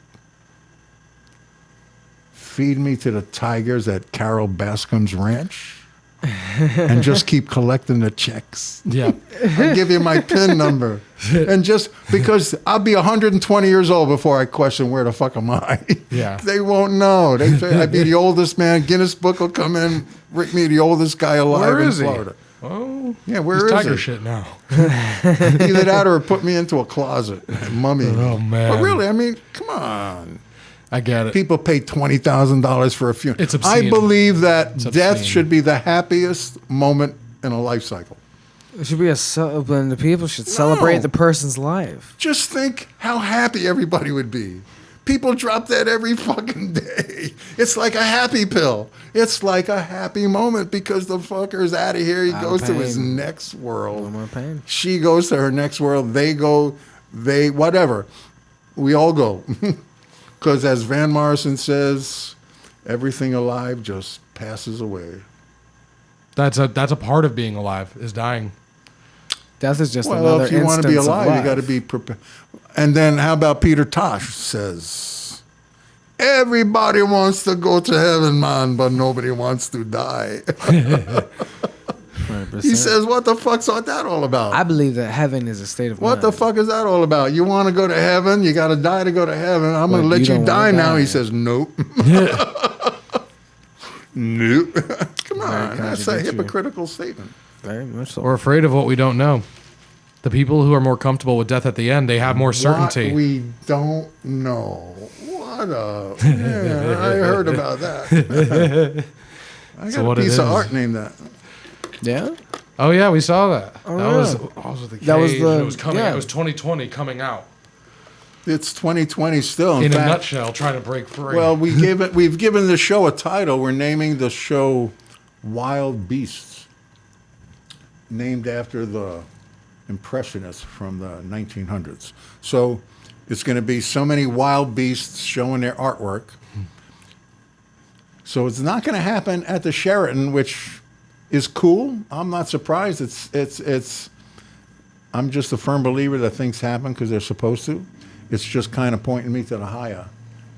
feed me to the tigers at Carol Bascom's ranch, and just keep collecting the checks. Yeah. I'll give you my PIN number, and just because I'll be 120 years old before I question where the fuck am I. Yeah. They won't know. They say I'd be the oldest man. Guinness Book will come in, make me the oldest guy alive Where in is he? Florida. Oh, Yeah, where he's is tiger he? shit now. Either that or put me into a closet, mummy. Oh, man. But really, I mean, come on. I get it. People pay $20,000 for a funeral. It's obscene. I believe that It's death obscene. should be the happiest moment in a life cycle. It should be when the people should celebrate No. the person's life. Just think how happy everybody would be. People drop that every fucking day. It's like a happy pill. It's like a happy moment because the fucker's out of here. He Out goes of to his pain. next No world. more pain. She goes to her next world. Whatever. We all go. Because as Van Morrison says, everything alive just passes away. That's a part of being alive, is dying. Death is just Well, another if you want to be instance of alive, you life. got to be prepared. And then how about Peter Tosh says, everybody wants to go to heaven, man, but nobody wants to die. 100%. He says, what the fuck's that all about? I believe that heaven is a state of What mind. the fuck is that all about? You want to go to heaven? You got to die to go to heaven. I'm going to But let you you don't die wanna now. die. He says, nope. Nope. Come on. Very That's a contradictory. hypocritical statement. Very much so. We're afraid of what we don't know. The people who are more comfortable with death at the end, they have more certainty. What we don't know. What a... Yeah, I heard about that. I got So a what it piece of is- art named that. Yeah? Oh yeah, we saw that. Oh, that yeah. was with the cage. That was and the- it was coming. yeah. It was 2020 coming out. It's 2020 still. In a fact, nutshell, trying to break free. well, we've given the show a title. We're naming the show Wild Beasts, named after the Impressionists from the 1900s. So it's going to be so many wild beasts showing their artwork. So it's not going to happen at the Sheraton, which is cool. I'm not surprised. It's. I'm just a firm believer that things happen because they're supposed to. It's just kind of pointing me to the Haya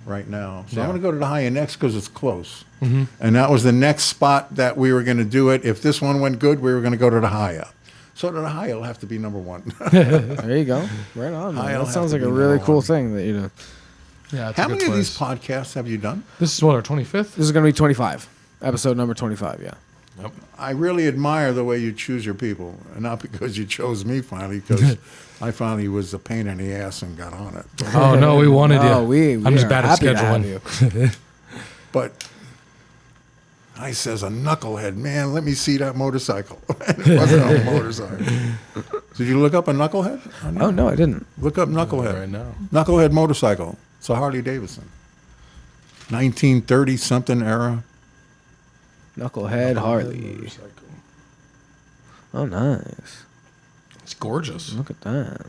right now. So Yeah. I'm going to go to the Haya next because it's close. Mm-hmm. And that was the next spot that we were going to do it. If this one went good, we were going to go to the Haya. So the Haya will have to be number one. There you go. Right on. Man. I'll That sounds have like to a be really number cool one. thing that you do. yeah, it's How a good many of these place. podcasts have you done? This is what, our 25th? This is going to be 25. Episode number 25, yeah. Yep. I really admire the way you choose your people, and not because you chose me finally, because I finally was a pain in the ass and got on it. Oh no, we wanted No, you. we I'm just are bad at happy to have scheduling. you. But I says, a knucklehead, man, let me see that motorcycle. It wasn't a motorcycle. Did you look up a knucklehead? Oh, no, I didn't. Look up knucklehead. Right now. Knucklehead motorcycle. It's a Harley Davidson. 1930 something era. Knucklehead Harley. Oh, nice. It's gorgeous. Look at that.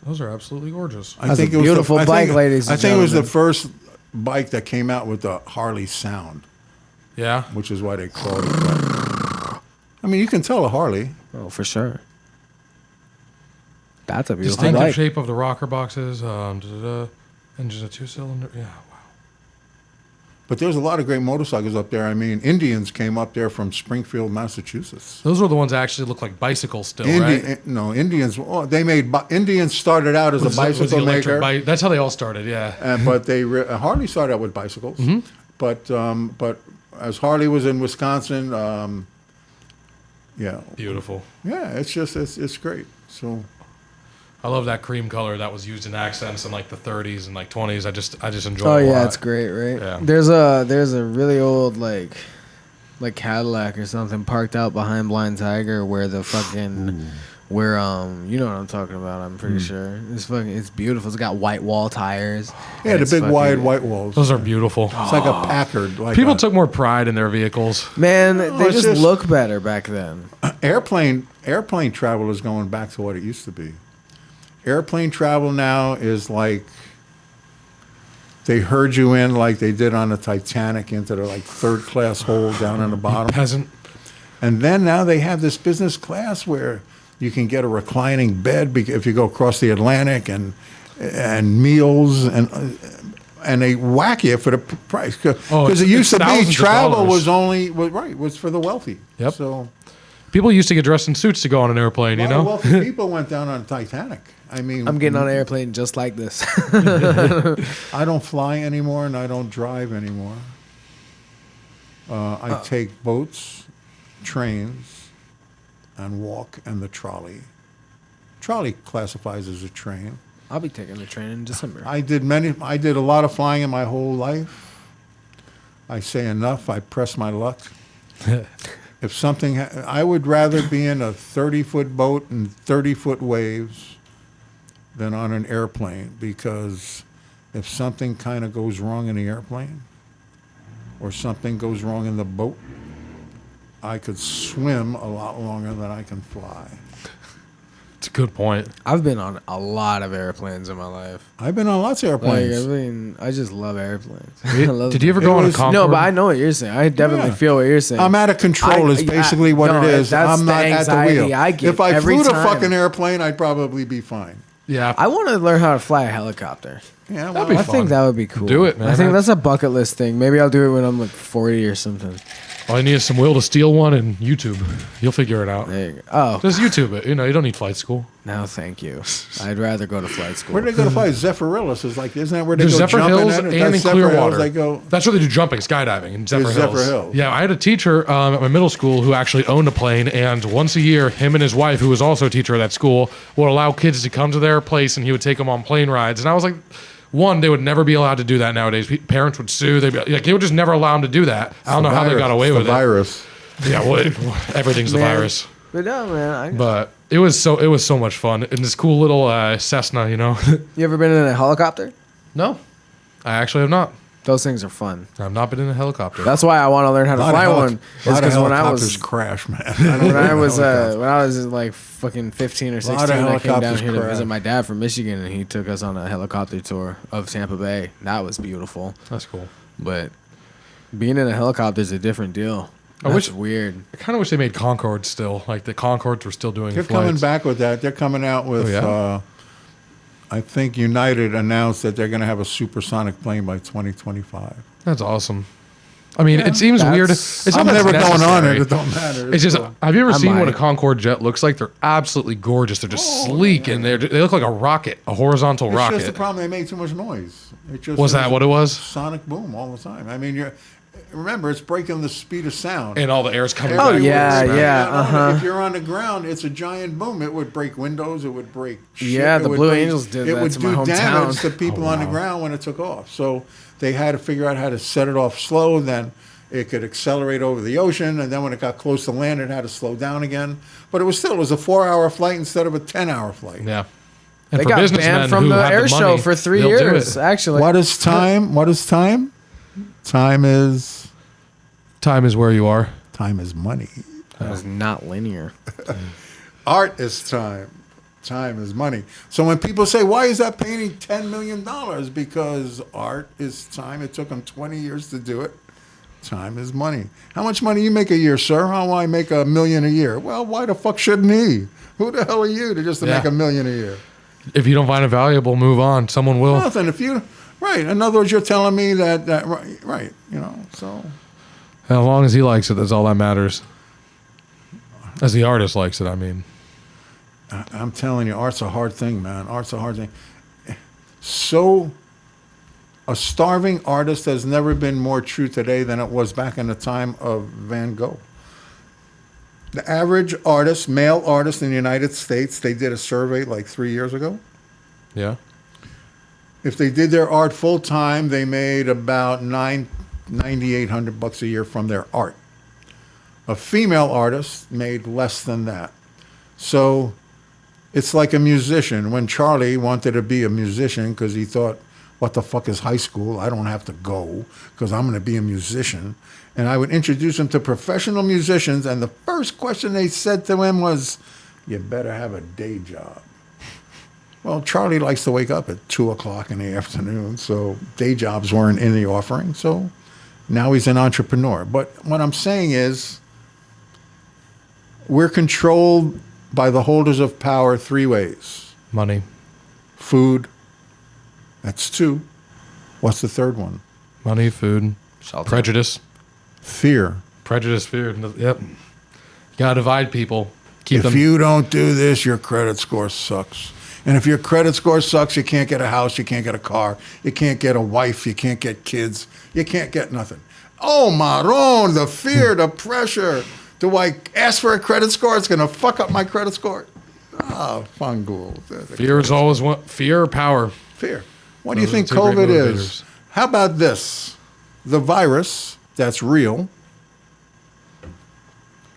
Those are absolutely gorgeous. I That's think a it was beautiful I bike, think- ladies and I think it was the gentlemen. first bike that came out with the Harley sound, Yeah. which is why they called it that. I mean, you can tell a Harley. Oh, for sure. That's a beautiful Distinctive bike. shape of the rocker boxes. Engine a 2-cylinder. Yeah. Wow. But there's a lot of great motorcycles up there. I mean, Indians came up there from Springfield, Massachusetts. Those were the ones that actually look like bicycles still, right? No, Indians. Oh, they made. Indians started out as Was a the bicycle electric maker, That's how they all started. Yeah. but Harley started out with bicycles. Mm-hmm. But as Harley was in Wisconsin, yeah, Beautiful. it's just it's great. So I love that cream color that was used in accents in like the 30s and like 20s. I just enjoy Oh it a yeah, lot. it's great, right? Yeah. There's a really old like Cadillac or something parked out behind Blind Tiger where the fucking where you know what I'm talking about. I'm pretty sure it's beautiful. It's got white wall tires. yeah, and the it's big fucking- wide white walls. Those are beautiful. It's like a Packard. Like People a- took more pride in their vehicles. Man, they it's just just- look better back then. airplane travel is going back to what it used to be. Airplane travel now is like they herd you in like they did on the Titanic into the like third class hole down in the bottom. Peasant. And then now they have this business class where you can get a reclining bed if you go across the Atlantic and meals and they whack you for the price because it used to be travel was for the wealthy. Yep. So people used to get dressed in suits to go on an airplane. You know, wealthy people went down on Titanic. I mean, I'm getting on an airplane just like this. I don't fly anymore and I don't drive anymore. I take boats, trains, and walk and the trolley. Trolley classifies as a train. I'll be taking the train in December. I did a lot of flying in my whole life. I say enough. I press my luck. If something, I would rather be in a 30-foot boat and 30-foot waves than on an airplane, because if something kind of goes wrong in the airplane or something goes wrong in the boat, I could swim a lot longer than I can fly. It's a good point. I've been on a lot of airplanes in my life. I've been on lots of airplanes. I just love airplanes. I love Did you ever go on a Concorde? No, but I know what you're saying. I definitely feel what you're saying. I'm out of control is basically what it is. That's I'm the not at the anxiety wheel. I get If I every flew the time. fucking airplane, I'd probably be fine. Yeah, I want to learn how to fly a helicopter. Yeah, That'd be I fun. think that would be cool. Do it, man. I think that's a bucket list thing. Maybe I'll do it when I'm like 40 or something. all you need is some will to steal one and YouTube. You'll figure it out. There you go. Oh, Just YouTube it. You know, you don't need flight school. no, thank you. I'd rather go to flight school. Where do they go to fly? Zephyrillis is like, isn't that where they There's go Zephyr jumping Hills at it? and That's in Zephyr Hills, Clearwater. they go. That's where they do jumping, skydiving in Zephyr Is Hills. Zephyr Hills. Yeah, I had a teacher at my middle school who actually owned a plane, and once a year, him and his wife, who was also a teacher at that school, would allow kids to come to their place, and he would take them on plane rides. And I was like, one, they would never be allowed to do that nowadays. Parents would sue. They'd be like, they would just never allow them to do that. I don't know how they got away with it. Virus. Yeah, well, everything's the Man. virus. But no, man. But it was so much fun in this cool little Cessna, you know. You ever been in a helicopter? No, I actually have not. Those things are fun. I've not been in a helicopter. That's why I want to learn how to fly one. Is A lot of because when I helicopters was crash, man. when I was like fucking 15 or 16, I came down helicopters here to crash. visit my dad from Michigan, and he took us on a helicopter tour of Tampa Bay. That was beautiful. That's cool. But being in a helicopter is a different deal. I That's wish- weird. I kind of wish they made Concorde still. Like the Concordes were still doing They're flights. coming back with that. They're coming out with, Oh, yeah? I think United announced that they're going to have a supersonic plane by 2025. That's awesome. I mean, it seems That's- weird. It's I'm not never that's going on necessary. it. It don't matter. It's just, cool. have you ever I seen what a might. Concorde jet looks like? They're absolutely gorgeous. They're just sleek and they look like a rocket, a horizontal It's rocket. just the problem. They made too much noise. It just Was that what it was? Sonic boom all the time. I mean, remember, it's breaking the speed of sound. And all the air's coming. Oh, back. yeah, Everywhere. yeah, You know, If you're on the ground, it's a giant boom. It would break windows. It would break shit. Yeah, It the would Blue break- Angels did It that would to do my damage hometown. to people Oh, on the wow. ground when it took off. So they had to figure out how to set it off slow. Then it could accelerate over the ocean. And then when it got close to land, it had to slow down again. But it was a 4-hour flight instead of a 10-hour flight. Yeah. And They for got businessmen banned from who the have air show money, for 3 they'll do years, it. actually. What is time? What is time? Time is Time is where you are. time is money. That was not linear. Art is time. Time is money. So when people say, why is that painting $10 million? Because art is time. It took them 20 years to do it. Time is money. How much money you make a year, sir? How do I make $1 million a year? Well, why the fuck shouldn't he? Who the hell are you to just to Yeah. make $1 million a year? If you don't find it valuable, move on. Someone will. Nothing. If you, right. In other words, you're telling me that right. You know, so. As long as he likes it, that's all that matters. As the artist likes it, I mean. I'm telling you, art's a hard thing, man. Art's a hard thing. So, a starving artist has never been more true today than it was back in the time of Van Gogh. The average artist, male artist in the United States, they did a survey like 3 years ago. Yeah. If they did their art full time, they made about $9,800 a year from their art. A female artist made less than that. So it's like a musician. When Charlie wanted to be a musician because he thought, what the fuck is high school? I don't have to go because I'm going to be a musician. And I would introduce him to professional musicians, and the first question they said to him was, you better have a day job. Well, Charlie likes to wake up at 2 o'clock in the afternoon, so day jobs weren't in the offering. So now he's an entrepreneur. But what I'm saying is we're controlled by the holders of power 3 ways. Money. Food. That's 2. What's the third one? Money, food, Shelter. prejudice. Fear. Prejudice, fear. Yep. You gotta divide people. Keep If them. you don't do this, your credit score sucks. And if your credit score sucks, you can't get a house, you can't get a car, you can't get a wife, you can't get kids, you can't get nothing. Oh, Maron, the fear, the pressure. Do I ask for a credit score? It's going to fuck up my credit score. Oh, Fangul. Fear is always one. Fear or power. Fear. What do you Those are think the 2 great COVID is? motivators. How about this? The virus that's real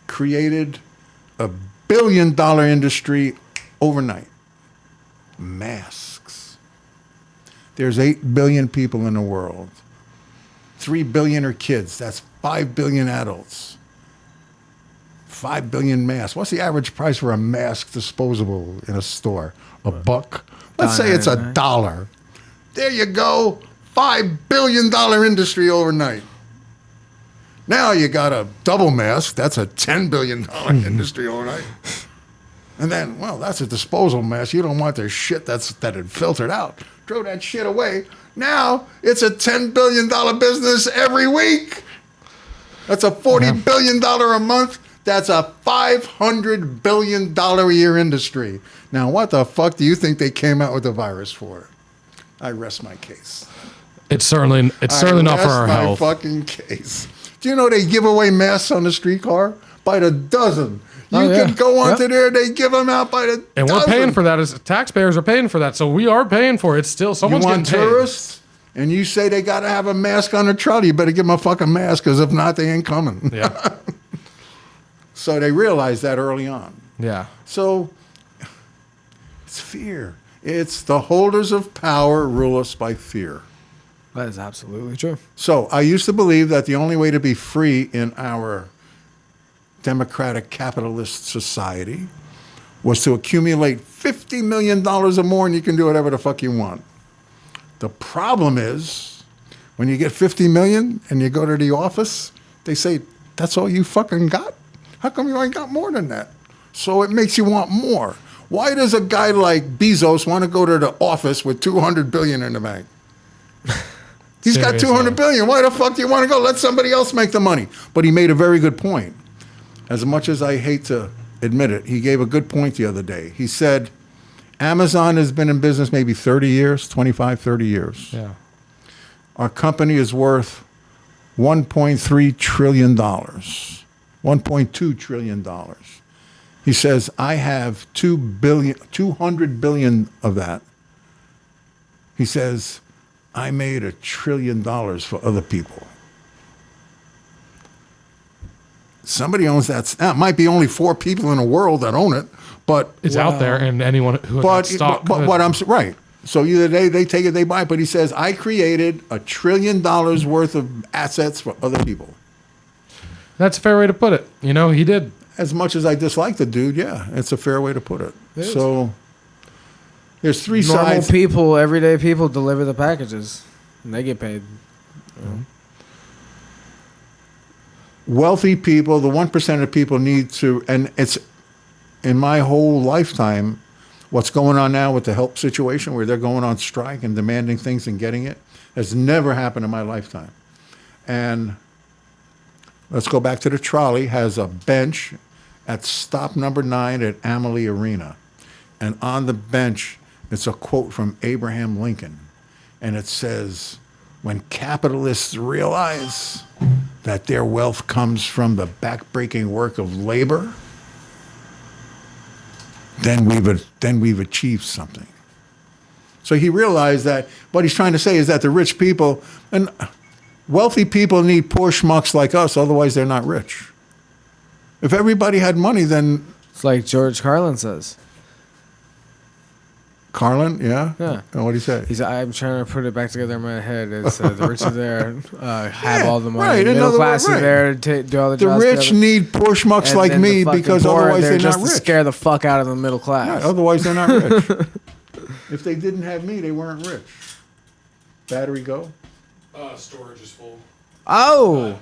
created a $1 billion industry overnight. Masks. There's 8 billion people in the world. 3 billion are kids. That's 5 billion adults. 5 billion masks. What's the average price for a mask disposable in a store? $1. Let's say it's $1. There you go. $5 billion industry overnight. Now you got a double mask. That's a $10 billion industry overnight. And then, well, that's a disposal mask. You don't want their shit that had filtered out. Throw that shit away. Now it's a $10 billion business every week. That's a $40 billion a month. That's a $500 billion a year industry. Now, what the fuck do you think they came out with the virus for? I rest my case. It's certainly not for our health. My fucking case. Do you know they give away masks on the streetcar by the dozen? You can go onto there, they give them out by the And dozen. we're paying for that. As taxpayers are paying for that, so we are paying for it. It's still someone's You want getting paid. tourists, and you say they got to have a mask on their trolley. You better give them a fucking mask, because if not, they ain't coming. Yeah. So they realized that early on. Yeah. So it's fear. It's the holders of power rule us by fear. That is absolutely true. So I used to believe that the only way to be free in our democratic capitalist society was to accumulate $50 million or more, and you can do whatever the fuck you want. The problem is when you get 50 million and you go to the office, they say, that's all you fucking got? How come you ain't got more than that? So it makes you want more. Why does a guy like Bezos want to go to the office with 200 billion in the bank? He's got Seriously. 200 billion. Why the fuck do you want to go? Let somebody else make the money. But he made a very good point. As much as I hate to admit it, he gave a good point the other day. He said, Amazon has been in business maybe 30 years, 25, 30 years. Yeah. Our company is worth $1.3 trillion, $1.2 trillion. He says, I have 200 billion of that. He says, I made $1 trillion for other people. Somebody owns that. Now, it might be only 4 people in the world that own it, but It's out there, and anyone who but, has stock. but what I'm right. So either they take it, they buy it. But he says, I created $1 trillion worth of assets for other people. That's a fair way to put it. You know, he did. As much as I dislike the dude, yeah, it's a fair way to put it. So there's 3 Normal sides. people, everyday people deliver the packages, and they get paid. Wealthy people, the 1% of people need to, and it's in my whole lifetime, what's going on now with the help situation where they're going on strike and demanding things and getting it has never happened in my lifetime. And let's go back to the trolley, has a bench at stop number 9 at Amalie Arena. And on the bench, it's a quote from Abraham Lincoln. And it says, when capitalists realize that their wealth comes from the backbreaking work of labor, then we've achieved something. So he realized that what he's trying to say is that the rich people and wealthy people need poor schmucks like us, otherwise they're not rich. If everybody had money, then It's like George Carlin says. Carlin, yeah? Yeah. And what'd he say? He's. I'm trying to put it back together in my head. It's the rich are there, have all the money. right, The in middle other class words, is there to do all the The jobs. rich together. need poor schmucks And like then the me fucking because poor are otherwise there they're just not to rich. scare the fuck out of the middle class. Right, otherwise they're not rich. If they didn't have me, they weren't rich. Battery go? Storage is full. Oh,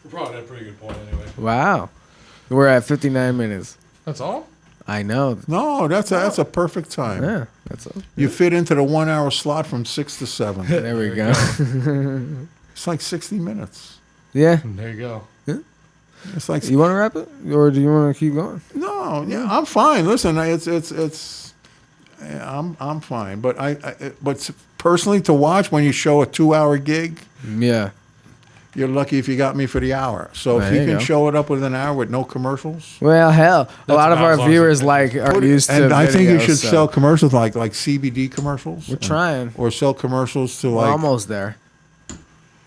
We're probably at a pretty good point anyway. wow. We're at 59 minutes. That's all? I know. No, that's a perfect time. Yeah, that's all. You fit into the 1 hour slot from 6 to 7. There we go. It's like 60 minutes. Yeah. There you go. It's like You want to wrap it, or do you want to keep going? no, yeah, I'm fine. Listen, I'm fine. But but personally, to watch when you show a 2 hour gig, Yeah. you're lucky if you got me for the hour. So if There you you can go. show it up within an hour with no commercials. Well, hell, a lot of about as our long as viewers it- are used to. And I think you videos, should so sell commercials like CBD commercials. We're trying. Or sell commercials to We're like. almost there.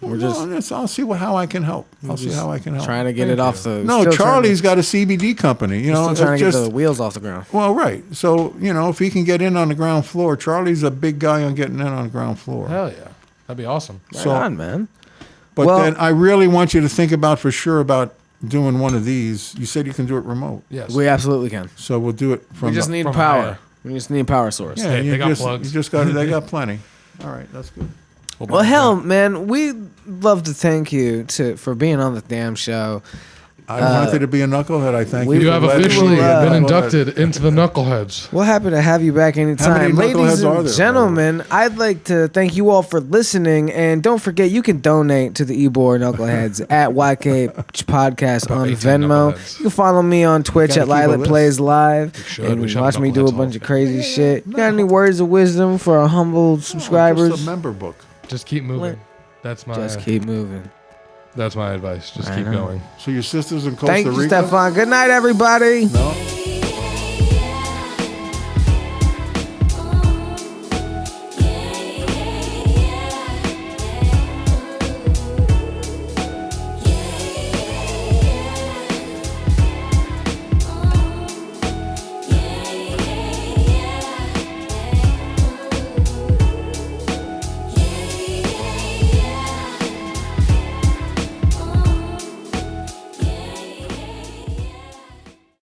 We're just I'll see how I can help. I'll see how I can help. trying to get it off the. No, still Charlie's got a CBD company. You know, Still trying it's to get just the wheels off the ground. well, right. So if he can get in on the ground floor, Charlie's a big guy on getting in on the ground floor. Hell yeah. That'd be awesome. Right on, man. But Well- then I really want you to think about for sure about doing one of these. You said you can do it remote, Yes. We absolutely can. so we'll do it from. We just need from power. higher. We just need a power source. Yeah, Hey, you they got just, plugs. You just got. They got plenty. All right, that's good. Well, hell, man, we'd love to thank you for being on the damn show. I wanted to be a knucklehead. I thank we- you. You for have letting me officially be a been knucklehead. inducted into the Knuckleheads. We're happy to have you back anytime. many knuckleheads Ladies are and there, gentlemen, I'd like to thank you all for listening. And don't forget, you can donate to the YborKnuckleHeads at YK Podcast About on 18 Venmo. knuckleheads. You can follow me on Twitch Gotta at keep a Lilac list. Plays Live. should. And We should watch have me do a knuckleheads bunch of all. crazy shit. You got any no. words of wisdom for our humble subscribers? Just a member book. Just keep moving. That's my Just keep moving. That's my advice. Just I keep know. going. So your sisters in Costa Thank you, Rica. Stefan. Good night, everybody. No.